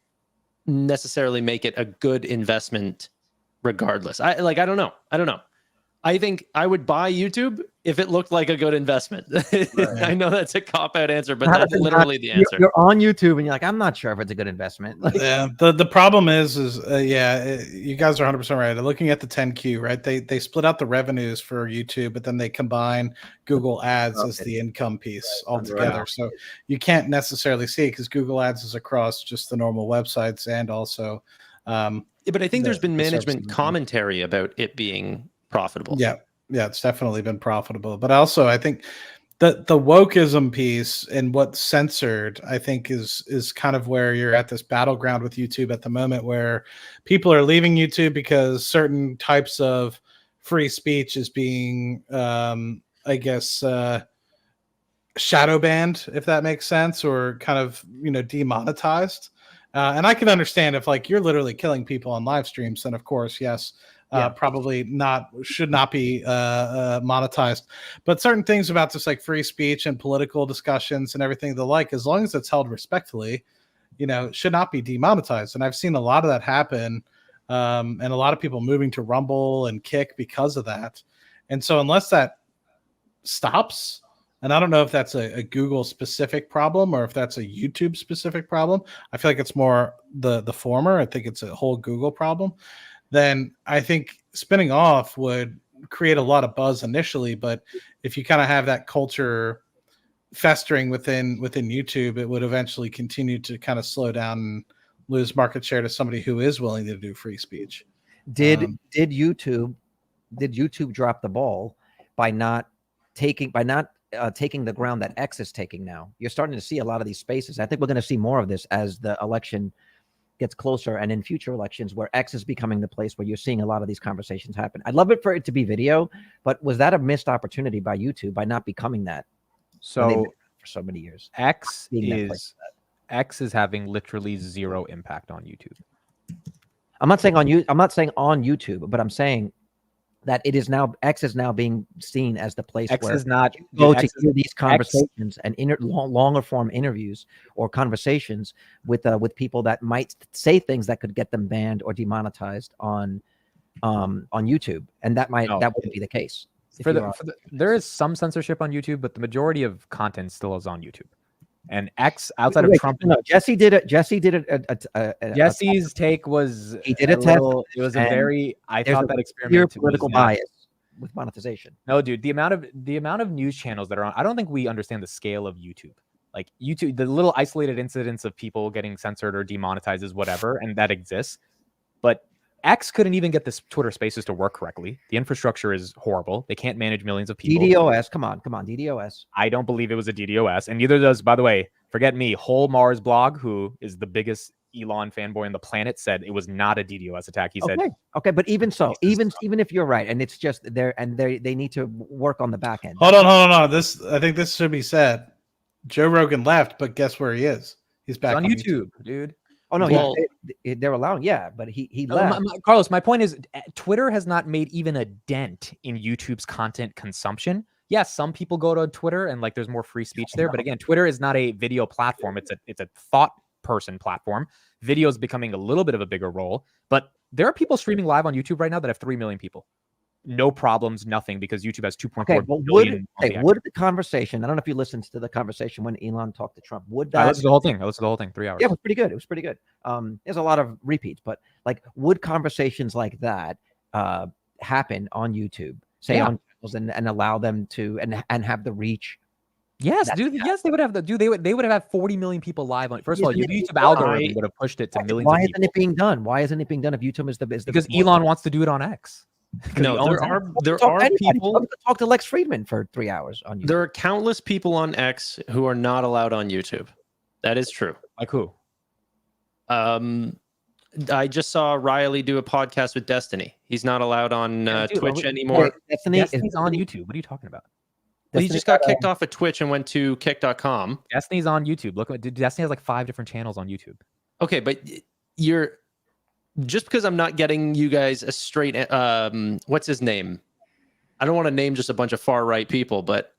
necessarily make it a good investment regardless. I don't know. I think I would buy YouTube if it looked like a good investment. Right. I know that's a cop-out answer, but that's literally the answer. You're on YouTube and you're like, I'm not sure if it's a good investment. Yeah, the problem is you guys are 100% right. Looking at the 10Q, right? They split out the revenues for YouTube, but then they combine Google Ads as the income piece altogether. Right. So you can't necessarily see it because Google Ads is across just the normal websites and also. But I think there's been management commentary about it being profitable. Yeah, it's definitely been profitable. But also, I think the wokeism piece and what's censored, I think, is kind of where you're at this battleground with YouTube at the moment, where people are leaving YouTube because certain types of free speech is being, I guess, shadow banned, if that makes sense, or kind of, demonetized. And I can understand if like you're literally killing people on live streams, then of course, yes, probably should not be monetized. But certain things about just like free speech and political discussions and everything the like, as long as it's held respectfully, should not be demonetized. And I've seen a lot of that happen, and a lot of people moving to Rumble and Kick because of that. And so unless that stops, and I don't know if that's a Google specific problem or if that's a YouTube specific problem. I feel like it's more the former. I think it's a whole Google problem. Then I think spinning off would create a lot of buzz initially, but if you kind of have that culture festering within YouTube, it would eventually continue to kind of slow down and lose market share to somebody who is willing to do free speech. Did YouTube drop the ball by not taking the ground that X is taking now? You're starting to see a lot of these spaces. I think we're going to see more of this as the election gets closer and in future elections, where X is becoming the place where you're seeing a lot of these conversations happen. I'd love it for it to be video, but was that a missed opportunity by YouTube by not becoming that? So for so many years, X is having literally zero impact on YouTube. I'm not saying on YouTube, but I'm saying that X is now being seen as the place X where is not you go to hear these conversations and longer form interviews or conversations with people that might say things that could get them banned or demonetized on YouTube, and that wouldn't be the case. There is some censorship on YouTube, but the majority of content still is on YouTube. And X outside of Trump. No, Jesse did it. Jesse's take was he did a test. It was a very. I thought that experiment pure political bias with monetization. No, dude, the amount of news channels that are on. I don't think we understand the scale of YouTube. Like YouTube, the little isolated incidents of people getting censored or demonetized is whatever, and that exists. But X couldn't even get this Twitter Spaces to work correctly. The infrastructure is horrible. They can't manage millions of people. DDoS, come on, DDoS. I don't believe it was a DDoS, and neither does, by the way, forget me, Whole Mars Blog, who is the biggest Elon fanboy on the planet, said it was not a DDoS attack. He said, okay, but even so, even if you're right, and it's just there, and they need to work on the back end. Hold on. I think this should be said. Joe Rogan left, but guess where he is? He's back on YouTube, dude. Oh no, they're allowing, but he left. Carlos, my point is, Twitter has not made even a dent in YouTube's content consumption. Yes, some people go to Twitter and like there's more free speech there, but again, Twitter is not a video platform. It's a thought person platform. Video is becoming a little bit of a bigger role, but there are people streaming live on YouTube right now that have 3 million people. No problems, nothing, because YouTube has 2.4 billion. Would the conversation, I don't know if you listened to the conversation when Elon talked to Trump, would that... I listened to the whole thing, 3 hours. Yeah, it was pretty good. There's a lot of repeats, but like, would conversations like that happen on YouTube, say on channels, and allow them to, and have the reach? Yes, dude. Yes, they would have they would have had 40 million people live on it. First of all, YouTube algorithm would have pushed it to millions of people. Why isn't it being done? Why isn't it being done if YouTube is the because Elon wants to do it on X? No, there are people. Talk to Lex Friedman for 3 hours on YouTube. There are countless people on X who are not allowed on YouTube. That is true. Like who? I just saw Riley do a podcast with Destiny. He's not allowed on Twitch anymore. Destiny's on YouTube. What are you talking about? He just got kicked off of Twitch and went to kick.com. Destiny's on YouTube. Look, Destiny has like 5 different channels on YouTube. Okay, but you're just because I'm not getting you guys a straight what's his name? I don't want to name just a bunch of far right people, but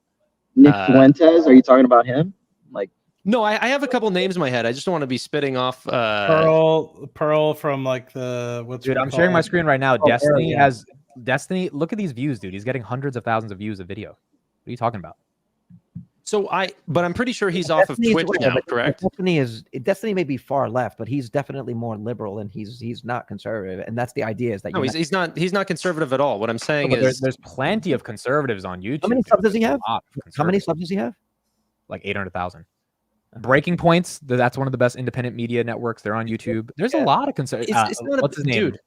Nick Fuentes, are you talking about him? Like, no, I have a couple names in my head. I just don't want to be spitting off Pearl from like the what's dude. I'm sharing my screen right now. Destiny has Destiny. Look at these views, dude. He's getting hundreds of thousands of views of video. What are you talking about? But I'm pretty sure he's off of Twitch now, correct? Destiny may be far left, but he's definitely more liberal, and he's not conservative. And that's the idea, is that he's not conservative at all. What I'm saying is there's plenty of conservatives on YouTube. How many subs does he have? How many subs does he have? Like 800,000. Breaking Points, that's one of the best independent media networks. They're on YouTube. There's a lot of conservatives. What's his name? Dude.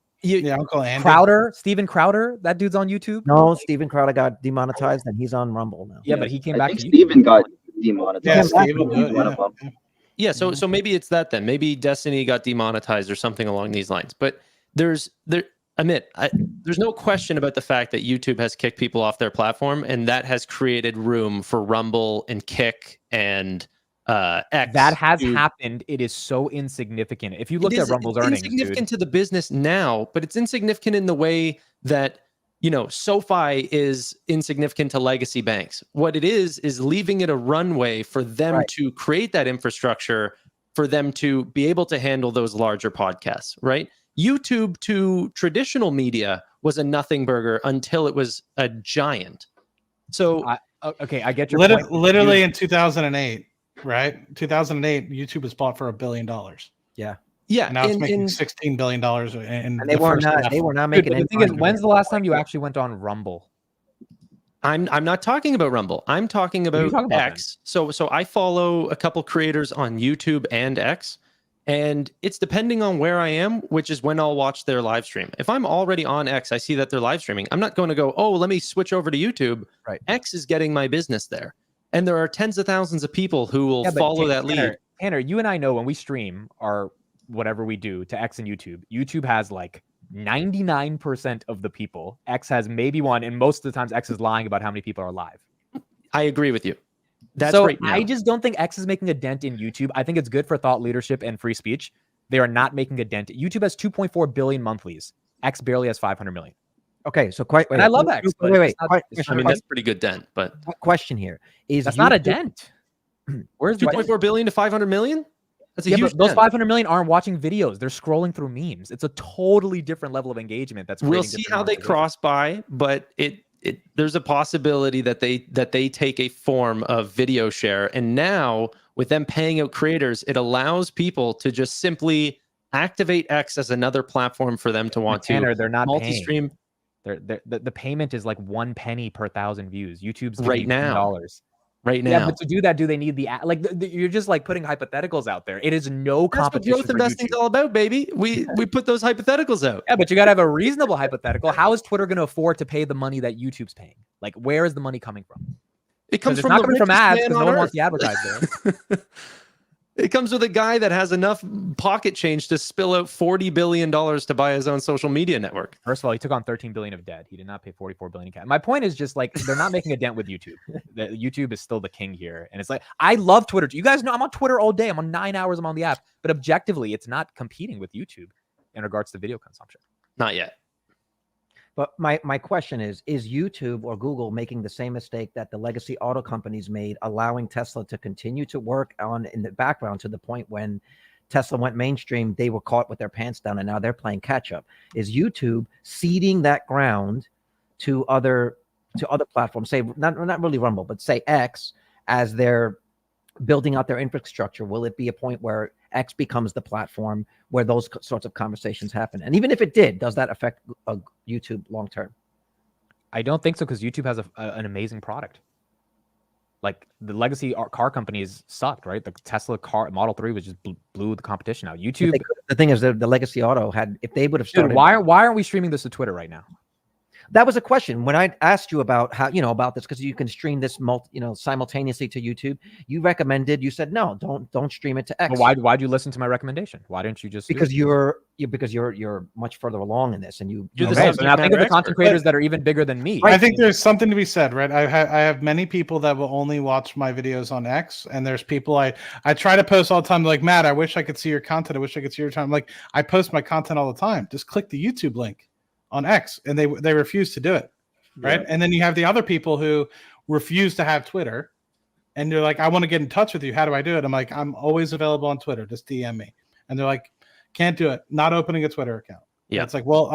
Uncle Andy. Steven Crowder, that dude's on YouTube. No, Steven Crowder got demonetized, and he's on Rumble now. Yeah, but he came back. I think Steven got demonetized. Yeah, so maybe it's that then. Maybe Destiny got demonetized or something along these lines. But Amit, there's no question about the fact that YouTube has kicked people off their platform, and that has created room for Rumble and Kick and X. That has happened. It is so insignificant. If you looked at Rumble's earnings, insignificant to the business now, but it's insignificant in the way that, you know, SoFi is insignificant to legacy banks. What it is leaving it a runway for them to create that infrastructure for them to be able to handle those larger podcasts, right? YouTube to traditional media was a nothing burger until it was a giant. So, okay, I get your point. Literally in 2008, right? 2008, YouTube was bought for $1 billion. Yeah. Yeah. And now it's making $16 billion. And they were not making Dude, any the thing is, money. when's the last time you actually went on Rumble? I'm not talking about Rumble. I'm talking about, X. So I follow a couple creators on YouTube and X, and it's depending on where I am, which is when I'll watch their live stream. If I'm already on X, I see that they're live streaming. I'm not going to go, oh, let me switch over to YouTube. Right. X is getting my business there. And there are tens of thousands of people who will follow that lead. Tanner, you and I know when we stream our whatever we do to X and YouTube, YouTube has like 99% of the people. X has maybe one, and most of the times X is lying about how many people are live. I agree with you. That's so right now. I just don't think X is making a dent in YouTube. I think it's good for thought leadership and free speech. They are not making a dent. YouTube has 2.4 billion monthlies. X barely has 500 million. Okay, so and I love X. Wait. I mean, that's a pretty good dent, but question here is that's not a dent. Where's 2.4 billion to 500 million? That's a huge but those dent. 500 million aren't watching videos. They're scrolling through memes. It's a totally different level of engagement. We'll see how they cross by, but there's a possibility that they take a form of video share. And now with them paying out creators, it allows people to just simply activate X as another platform for them to want to. They're not multi-stream. The payment is like 1 penny per 1,000 views. YouTube's right now. $10. Right now. Yeah, but to do that, do they need the you're just like putting hypotheticals out there. It is no competition. That's what growth investing's all about, baby. We put those hypotheticals out. Yeah, but you got to have a reasonable hypothetical. How is Twitter going to afford to pay the money that YouTube's paying? Like, where is the money coming from? It comes from not coming from ads because no one wants to to advertise there. It comes with a guy that has enough pocket change to spill out $40 billion to buy his own social media network. First of all, he took on $13 billion of debt. He did not pay $44 billion in cash. My point is just like they're not making a dent with YouTube. YouTube is still the king here, and it's like I love Twitter. You guys know I'm on Twitter all day. I'm on 9 hours. I'm on the app, but objectively, it's not competing with YouTube in regards to video consumption. Not yet. But my question is YouTube or Google making the same mistake that the legacy auto companies made, allowing Tesla to continue to work on in the background to the point when Tesla went mainstream, they were caught with their pants down and now they're playing catch up? Is YouTube ceding that ground to other platforms, say not really Rumble, but say X, as they're building out their infrastructure? Will it be a point where X becomes the platform where those sorts of conversations happen? And even if it did, does that affect YouTube long term? I don't think so, because YouTube has an amazing product. Like the legacy car companies sucked, right? The Tesla car Model 3 was just blew the competition out. YouTube. The thing is, the legacy auto had, if they would have started. Dude, why aren't we streaming this to Twitter right now? That was a question when I asked you about how, about this, because you can stream this simultaneously to YouTube. You recommended, you said, no, don't stream it to X. Well, why'd you listen to my recommendation? Why didn't you just because you're much further along in this, and you do this. And I think of the content creators that are even bigger than me. I think there's something to be said, right? I have many people that will only watch my videos on X, and there's people I try to post all the time, like, Matt, I wish I could see your content. I wish I could see your time. Like, I post my content all the time. Just click the YouTube link on X, and they refuse to do it, right? Yeah. And then you have the other people who refuse to have Twitter, and they're like, I want to get in touch with you. How do I do it? I'm like, I'm always available on Twitter. Just DM me. And they're like, can't do it. Not opening a Twitter account. Yeah, it's like, well,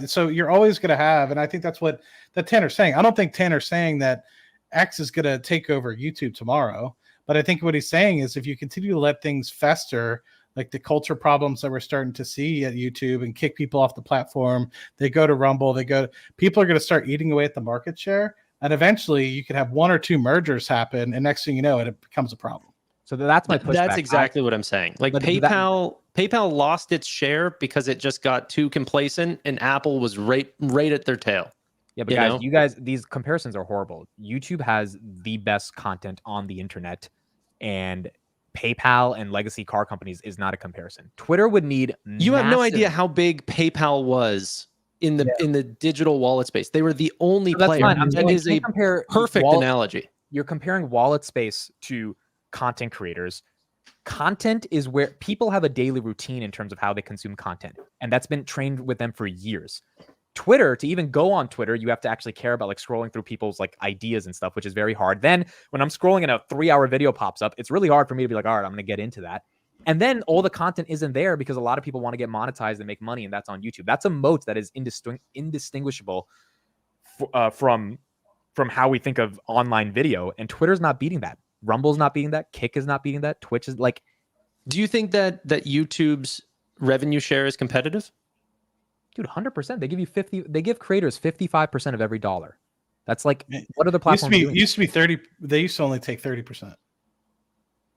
so you're always going to have, and I think that's what Tanner's saying. I don't think Tanner's saying that X is going to take over YouTube tomorrow, but I think what he's saying is if you continue to let things fester, like the culture problems that we're starting to see at YouTube, and kick people off the platform, they go to Rumble, people are going to start eating away at the market share. And eventually you could have 1 or 2 mergers happen. And next thing you know, it becomes a problem. So that's my pushback. That's exactly what I'm saying. Like PayPal lost its share because it just got too complacent, and Apple was right at their tail. Yeah, but guys, these comparisons are horrible. YouTube has the best content on the internet, and PayPal and legacy car companies is not a comparison. Twitter would need. You have no idea how big PayPal was in the digital wallet space. They were the only So that's player. fine. I'm That saying is you a can't compare perfect wallet- analogy. You're comparing wallet space to content creators. Content is where people have a daily routine in terms of how they consume content, and that's been trained with them for years. Twitter, to even go on Twitter, you have to actually care about like scrolling through people's like ideas and stuff, which is very hard. Then when I'm scrolling and a 3-hour video pops up, it's really hard for me to be like, all right, I'm going to get into that. And then all the content isn't there because a lot of people want to get monetized and make money, and that's on YouTube. That's a moat that is indistinguishable from how we think of online video, and Twitter's not beating that. Rumble's not beating that. Kick is not beating that. Twitch is like. Do you think that YouTube's revenue share is competitive? Dude, 100%. They give you 50. They give creators 55% of every dollar. That's like, what are the platforms doing? Used to be 30. They used to only take 30%.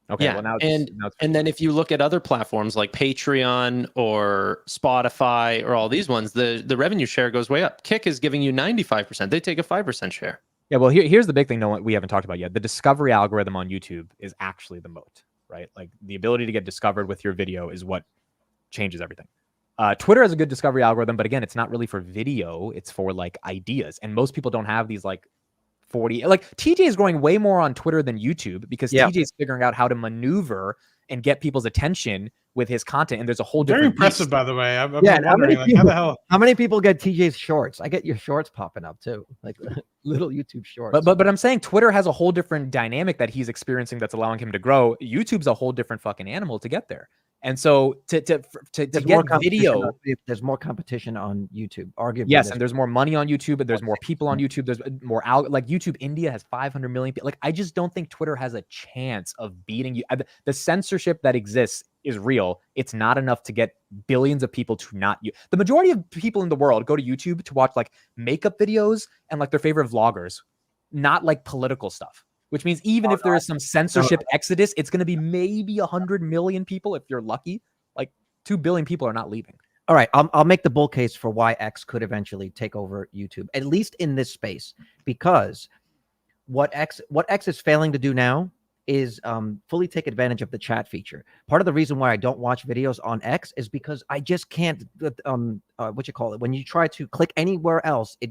Okay, yeah. well now and then if you look at other platforms like Patreon or Spotify or all these ones, the revenue share goes way up. Kick is giving you 95%. They take a 5% share. Yeah, well, here's the big thing we haven't talked about yet. The discovery algorithm on YouTube is actually the moat, right? Like the ability to get discovered with your video is what changes everything. Twitter has a good discovery algorithm, but again, it's not really for video. It's for like ideas. And most people don't have these like 40, like TJ is growing way more on Twitter than YouTube because TJ is figuring out how to maneuver and get people's attention with his content. And there's a whole different. Very impressive, by the way. I'm Yeah, wondering, like, how the hell? How many people get TJ's shorts? I get your shorts popping up too, like little YouTube shorts. But I'm saying Twitter has a whole different dynamic that he's experiencing that's allowing him to grow. YouTube's a whole different fucking animal to get there. And so to get video, there's more competition on YouTube. Arguably, yes, and there's more money on YouTube, and there's more people on YouTube. There's more like YouTube India has 500 million people. Like, I just don't think Twitter has a chance of beating you. The censorship that exists is real. It's not enough to get billions of people to not use. The majority of people in the world go to YouTube to watch like makeup videos and like their favorite vloggers, not like political stuff. Which means even if there is some censorship exodus, it's going to be maybe 100 million people if you're lucky. Like 2 billion people are not leaving. All right, I'll make the bull case for why X could eventually take over YouTube, at least in this space, because what X is failing to do now is fully take advantage of the chat feature. Part of the reason why I don't watch videos on X is because I just can't. What you call it? When you try to click anywhere else, it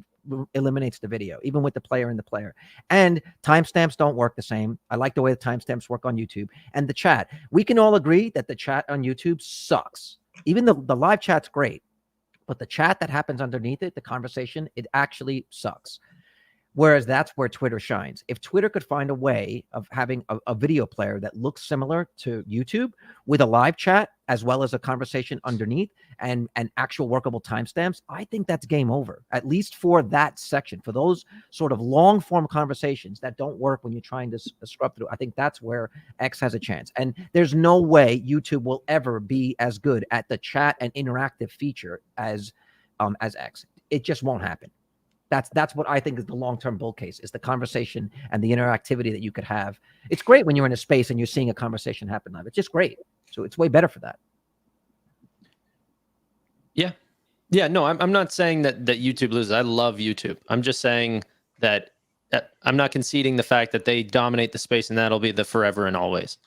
eliminates the video, even with the player in the player. And timestamps don't work the same. I like the way the timestamps work on YouTube. And the chat, we can all agree that the chat on YouTube sucks. Even the live chat's great, but the chat that happens underneath it, the conversation, it actually sucks. Whereas that's where Twitter shines. If Twitter could find a way of having a video player that looks similar to YouTube with a live chat as well as a conversation underneath and actual workable timestamps, I think that's game over, at least for that section. For those sort of long form conversations that don't work when you're trying to scrub through, I think that's where X has a chance. And there's no way YouTube will ever be as good at the chat and interactive feature as X. It just won't happen. That's what I think is the long-term bull case, is the conversation and the interactivity that you could have. It's great when you're in a space and you're seeing a conversation happen live. It's just great. So it's way better for that. Yeah. No, I'm not saying that YouTube loses. I love YouTube. I'm just saying that I'm not conceding the fact that they dominate the space and that'll be the forever and always.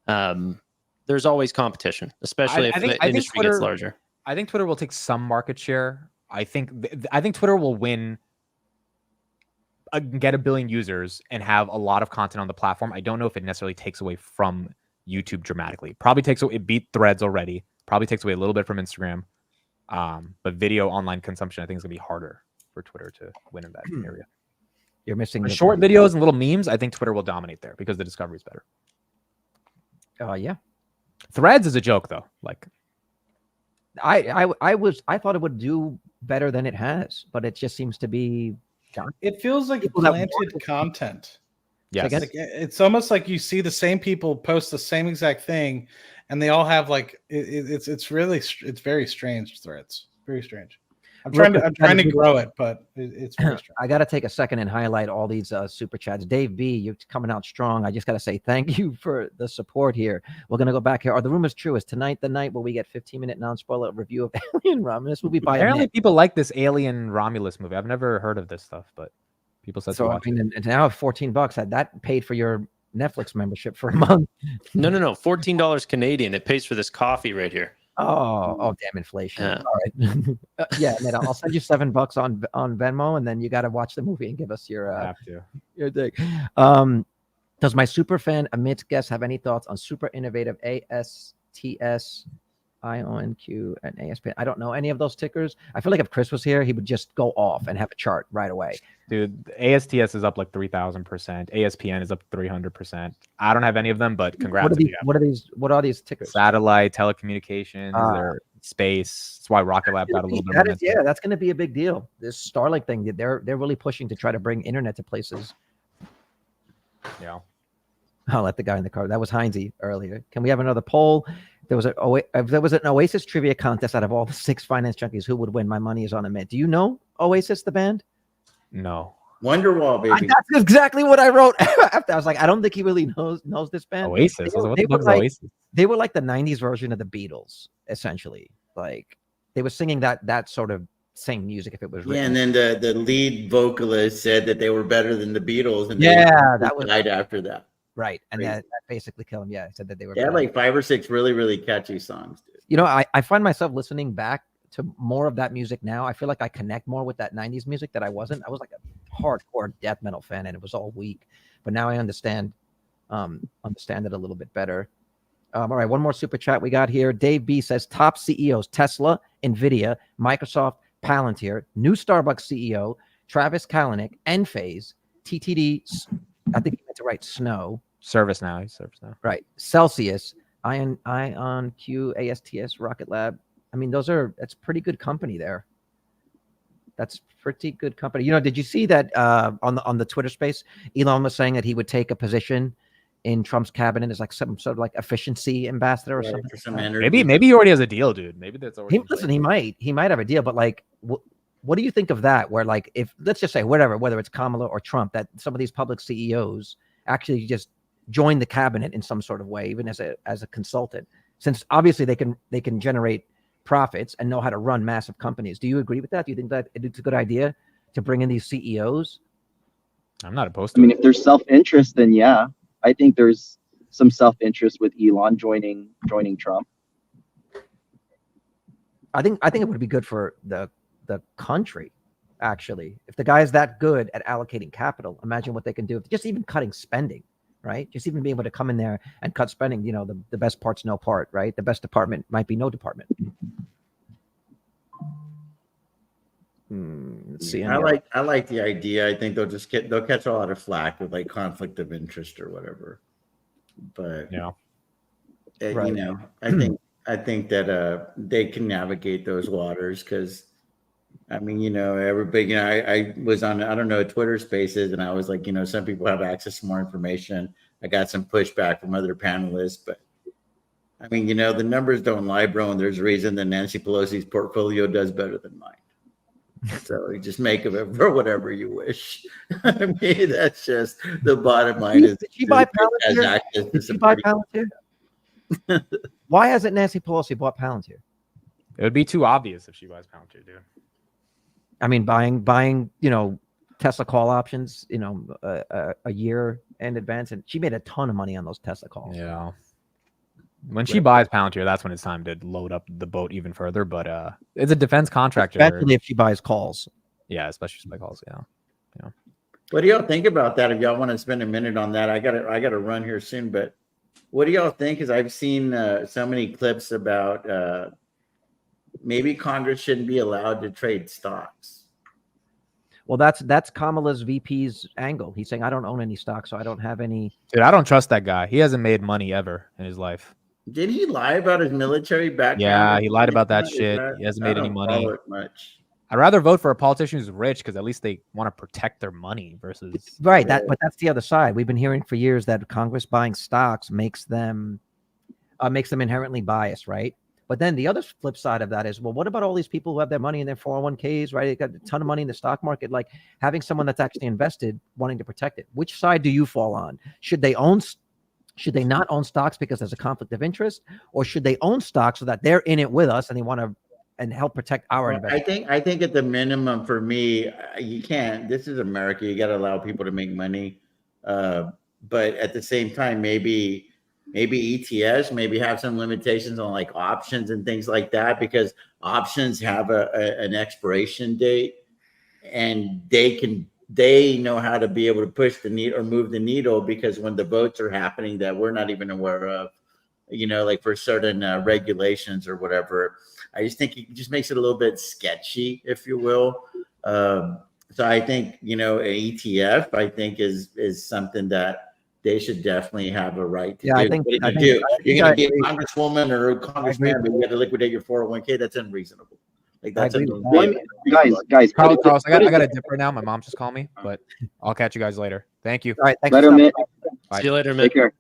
There's always competition, especially if the industry gets larger. I think Twitter will take some market share. I think Twitter will win, get 1 billion users and have a lot of content on the platform. I don't know if it necessarily takes away from YouTube dramatically. Probably takes away, it beat Threads already. Probably takes away a little bit from Instagram. But video online consumption, I think, is going to be harder for Twitter to win in that area. You're missing the short videos and little memes. I think Twitter will dominate there because the discovery is better. Yeah. Threads is a joke though. Like, I thought it would do better than it has, but it just seems to be. It feels like planted content. Yes. It's almost like you see the same people post the same exact thing, and they all have like it's very strange. Threads, very strange. I'm trying to grow it, but it's very strange. I got to take a second and highlight all these super chats. Dave B, you're coming out strong. I just got to say thank you for the support here. We're going to go back here. Are the rumors true? Is tonight the night where we get 15-minute non-spoiler review of Alien Romulus? Will be by apparently people like this Alien Romulus movie. I've never heard of this stuff, but people said so. I mean, and now $14 had that paid for your Netflix membership for a month. No, $14 Canadian. It pays for this coffee right here. Oh, damn inflation. Yeah. All right. Yeah, Nate, I'll send you $7 on Venmo, and then you got to watch the movie and give us your I have to. your thing. Does my super fan Amit guest have any thoughts on super innovative ASTS, IONQ, and ASPN? I don't know any of those tickers. I feel like if Chris was here, he would just go off and have a chart right away. Dude, ASTS is up like 3,000%. ASPN is up 300%. I don't have any of them, but congrats. What are these tickers? Satellite, telecommunications, or space. That's why Rocket Lab got a little bit That more. is, yeah, that's going to be a big deal. This Starlink thing, they're really pushing to try to bring internet to places. Yeah. I'll let the guy in the car. That was Heinze earlier. Can we have another poll? If there was an Oasis trivia contest out of all the 6 finance junkies, who would win? My money is on Amit. Do you know Oasis, the band? No. Wonderwall, baby. That's exactly what I wrote after. I was like, I don't think he really knows this band. Oasis. What the fuck is Oasis? They were like the 90s version of the Beatles, essentially. Like they were singing that sort of same music if it was written. Yeah, and then the lead vocalist said that they were better than the Beatles, and that was died after that. Right, and that basically killed him. Yeah, I said that they were. They had like 5 or 6 really, really catchy songs. Dude. You know, I find myself listening back to more of that music now. I feel like I connect more with that 90s music that I wasn't. I was like a hardcore death metal fan, and it was all weak. But now I understand it a little bit better. All right, one more super chat we got here. Dave B says top CEOs: Tesla, Nvidia, Microsoft, Palantir, new Starbucks CEO, Travis Kalanick, Enphase, TTD. I think he meant to write Snow. ServiceNow. He's ServiceNow. Right. Celsius, IonQ, ASTS, Rocket Lab. I mean, that's pretty good company there. That's pretty good company. You know, did you see that on the Twitter space? Elon was saying that he would take a position in Trump's cabinet as like some sort of like efficiency ambassador or something. For some energy. Maybe he already has a deal, dude. Maybe that's already. Listen, he might have a deal, but like, what do you think of that? Where like, if let's just say whether it's Kamala or Trump, that some of these public CEOs actually just join the cabinet in some sort of way, even as a consultant, since obviously they can generate profits and know how to run massive companies. Do you agree with that? Do you think that it's a good idea to bring in these CEOs? I'm not opposed to it. I mean, if there's self-interest, then yeah, I think there's some self-interest with Elon joining Trump. I think it would be good for the country, actually. If the guy is that good at allocating capital, imagine what they can do with just even cutting spending, right? Just even being able to come in there and cut spending. You know, the best part's no part, right? The best department might be no department. Let's see. I like the idea. I think they'll catch a lot of flack with like conflict of interest or whatever. But yeah, right. You know, I think that they can navigate those waters because. I mean, you know, everybody, you know, I was on, I don't know, Twitter Spaces, and I was like, you know, some people have access to more information. I got some pushback from other panelists, but I mean, you know, the numbers don't lie, bro, and there's a reason that Nancy Pelosi's portfolio does better than mine. So you just make of it for whatever you wish. I mean, that's just the bottom line. Did she buy Palantir? Did she buy Palantir? Why hasn't Nancy Pelosi bought Palantir? It would be too obvious if she buys Palantir, dude. I mean, buying, you know, Tesla call options, you know, a year in advance, and she made a ton of money on those Tesla calls. Yeah. When she buys Palantir, that's when it's time to load up the boat even further. But it's a defense contractor. Especially if she buys calls. Yeah, especially if she buys calls. Yeah. What do y'all think about that? If y'all want to spend a minute on that, I gotta run here soon. But what do y'all think? Because I've seen so many clips about. Maybe Congress shouldn't be allowed to trade stocks. Well, that's Kamala's VP's angle. He's saying, I don't own any stocks, so I don't have any. Dude, I don't trust that guy. He hasn't made money ever in his life. Did he lie about his military background? Yeah, he lied about that shit. He hasn't made any money. Much. I'd rather vote for a politician who's rich because at least they want to protect their money versus. Right. But that's the other side. We've been hearing for years that Congress buying stocks makes them inherently biased, right? But then the other flip side of that is, well, what about all these people who have their money in their 401ks, right? They got a ton of money in the stock market, like having someone that's actually invested, wanting to protect it. Which side do you fall on? Should they not own stocks because there's a conflict of interest, or should they own stocks so that they're in it with us and they want to and help protect our investment? I think at the minimum for me, you can't. This is America. You got to allow people to make money, but at the same time, maybe maybe ETFs, maybe have some limitations on like options and things like that, because options have an expiration date, and they know how to be able to push the needle or move the needle, because when the votes are happening that we're not even aware of, like for certain regulations or whatever, I just think it just makes it a little bit sketchy, if you will. So I think, an ETF, I think is something that they should definitely have a right to do. I think You're going to be a congresswoman or a congressman, but you got to liquidate your 401k. That's unreasonable. Like that's guys. Carlos, I got a dip right now. My mom just called me, but I'll catch you guys later. Thank you. All right, thanks. Later, Mitt. Bye. See you later, Mitt. Take care.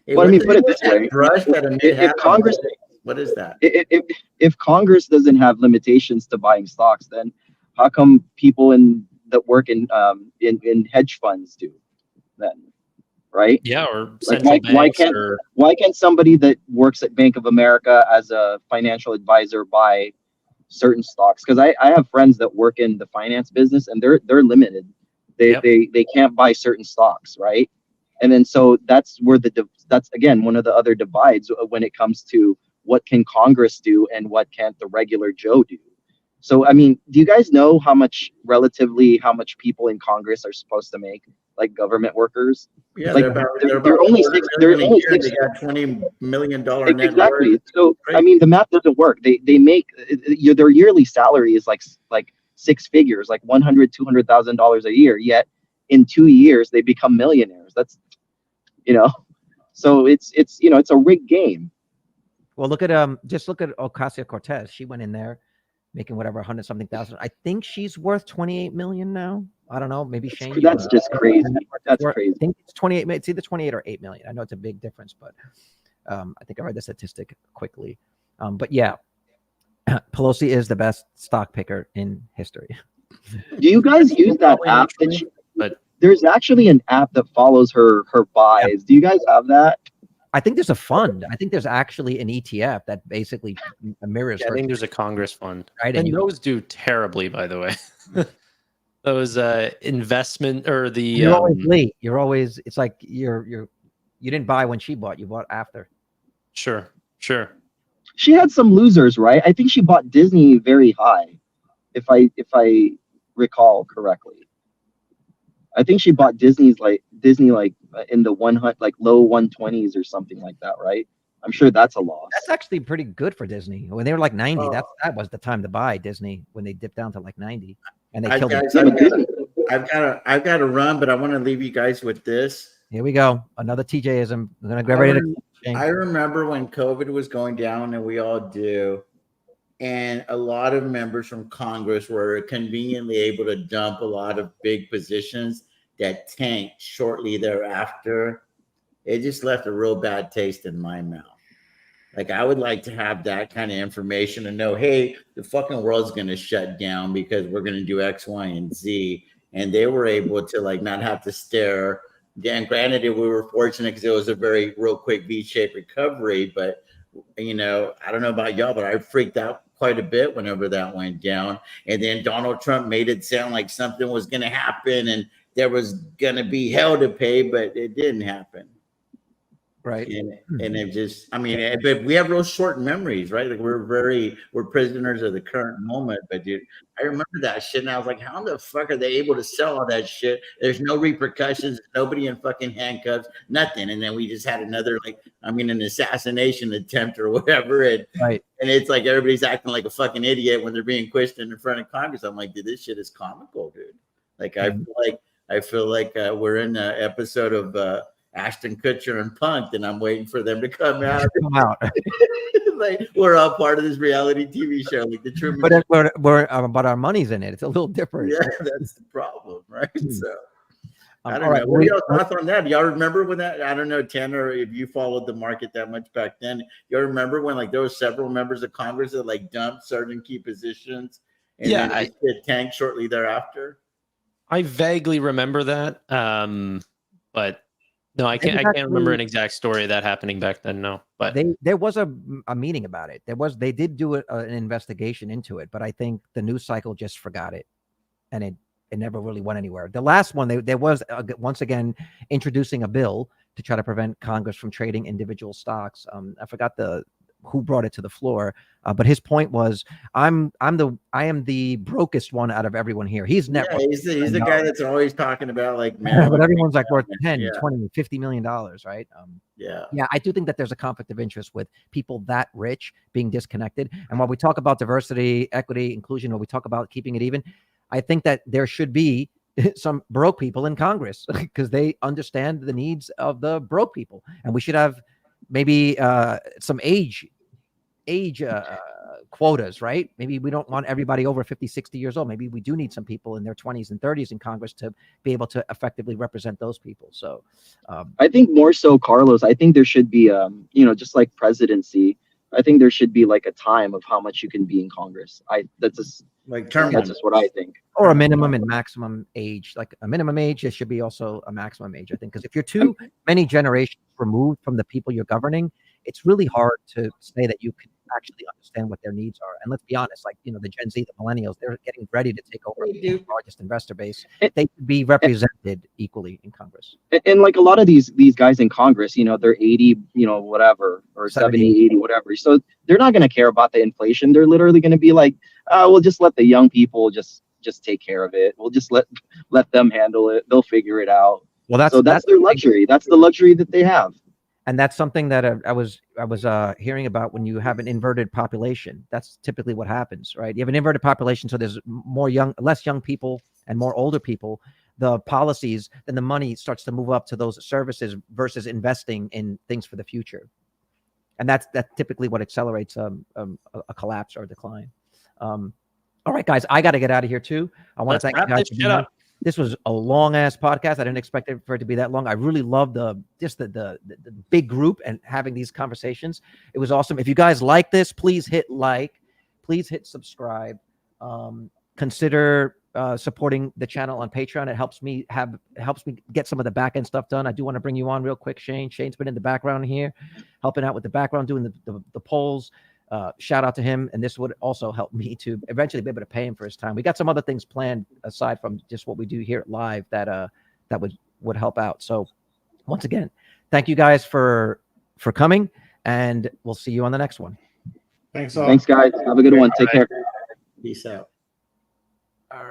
Hey, Well, let me put it this way: if Congress, what is that? If Congress doesn't have limitations to buying stocks, then how come people that work in hedge funds do then? Right? Yeah, or like central banks. Why can't somebody that works at Bank of America as a financial advisor buy certain stocks? Because I have friends that work in the finance business, and they're limited. They can't buy certain stocks, right? And then so that's where that's again one of the other divides when it comes to what can Congress do and what can't the regular Joe do. So I mean, do you guys know how much people in Congress are supposed to make, like government workers? Yeah, like they're only six. They're only six. They got $20 million net exactly. worth. So I mean, the math doesn't work. They make their yearly salary is like six figures, like $100,000-$200,000 a year. Yet in 2 years they become millionaires. That's so it's it's a rigged game. Well, look at just look at Ocasio-Cortez. She went in there making whatever 100 something thousand. I think she's worth 28 million now. I don't know. Maybe Shane. That's just crazy. That's crazy. I think it's 28. It's either 28 or 8 million. I know it's a big difference, but I think I read the statistic quickly. But yeah, Pelosi is the best stock picker in history. Do you guys use that app? There's actually an app that follows her buys. Yeah. Do you guys have that? I think there's a fund. I think there's actually an ETF that basically mirrors. I think there's a Congress fund, right? And those do terribly, by the way. Those investment or the you're always late. You're always. It's like you didn't buy when she bought. You bought after. Sure. She had some losers, right? I think she bought Disney very high, if I recall correctly. I think she bought Disney in the 100, like low 120s or something like that, right? I'm sure that's a loss. That's actually pretty good for Disney. When they were like 90, that was the time to buy Disney, when they dipped down to like 90, and they killed it. I've got to run, but I want to leave you guys with this. Here we go, another TJism. We're gonna get ready to. I remember when COVID was going down, and we all do. And a lot of members from Congress were conveniently able to dump a lot of big positions that tanked shortly thereafter. It just left a real bad taste in my mouth. Like, I would like to have that kind of information and know, hey, the fucking world's going to shut down because we're going to do X, Y, and Z. And they were able to like not have to stare. And granted, we were fortunate because it was a very real quick V-shaped recovery. But, I don't know about y'all, but I freaked out quite a bit whenever that went down. And then Donald Trump made it sound like something was going to happen and there was going to be hell to pay, but it didn't happen. Right. And it just, but we have real short memories, right? Like we're prisoners of the current moment. But dude, I remember that shit, and I was like, how the fuck are they able to sell all that shit? There's no repercussions, nobody in fucking handcuffs, nothing. And then we just had another an assassination attempt or whatever. And it's like everybody's acting like a fucking idiot when they're being questioned in front of Congress. I'm like, dude, this shit is comical, dude. Like I feel like we're in an episode of Ashton Kutcher and Punk'd, and I'm waiting for them to come out. Like we're all part of this reality TV show, like the Truman. But our money's in it. It's a little different. Yeah, that's the problem, right? So I don't know. What are y'all thoughts on that? Do y'all remember when that? I don't know, Tanner, if you followed the market that much back then. Y'all remember when there were several members of Congress that dumped certain key positions, and then it tanked shortly thereafter. I vaguely remember that, but. No, I can't remember an exact story of that happening back then. No, but there was a meeting about it. They did do an investigation into it, but I think the news cycle just forgot it, and it never really went anywhere. The last one, there was once again introducing a bill to try to prevent Congress from trading individual stocks. I forgot who brought it to the floor, but his point was, I am the brokest one out of everyone here. He's net yeah, he's the guy that's always talking about like, but everyone's like worth 10, yeah. 20, $50 million, right? Yeah. Yeah, I do think that there's a conflict of interest with people that rich being disconnected. And while we talk about diversity, equity, inclusion, or we talk about keeping it even, I think that there should be some broke people in Congress because they understand the needs of the broke people. And we should have maybe some age quotas, right? Maybe we don't want everybody over 50, 60 years old. Maybe we do need some people in their 20s and 30s in Congress to be able to effectively represent those people. So I think more so, Carlos, I think there should be, just like presidency, I think there should be like a time of how much you can be in Congress. That's just what I think. Or a minimum and maximum age, like a minimum age. There should be also a maximum age, I think, because if you're too many generations removed from the people you're governing, it's really hard to say that you can actually understand what their needs are. And let's be honest, like, the Gen Z, the millennials, they're getting ready to take over the largest investor base. They should be represented equally in Congress. And like a lot of these guys in Congress, they're 80, whatever, or 70, 80, whatever. So they're not going to care about the inflation. They're literally going to be like, we'll just let the young people just take care of it. We'll just let them handle it. They'll figure it out. Well, that's their luxury. That's the luxury that they have. And that's something that I was hearing about when you have an inverted population. That's typically what happens, right? You have an inverted population, so there's less young people and more older people. The policies, then the money starts to move up to those services versus investing in things for the future. And that's typically what accelerates a collapse or a decline. All right, guys, I got to get out of here too. I want to thank you guys for being here. This was a long ass podcast. I didn't expect it for it to be that long. I really love the big group and having these conversations. It was awesome. If you guys like this, please hit like, please hit subscribe. Consider supporting the channel on Patreon. It helps me get some of the back end stuff done. I do want to bring you on real quick, Shane. Shane's been in the background here, helping out with the background, doing the polls. Shout out to him, and this would also help me to eventually be able to pay him for his time. We got some other things planned aside from just what we do here live that would help out. So once again, thank you guys for coming, and we'll see you on the next one. Thanks all. Thanks, guys. Have a good one. Take care. Peace out.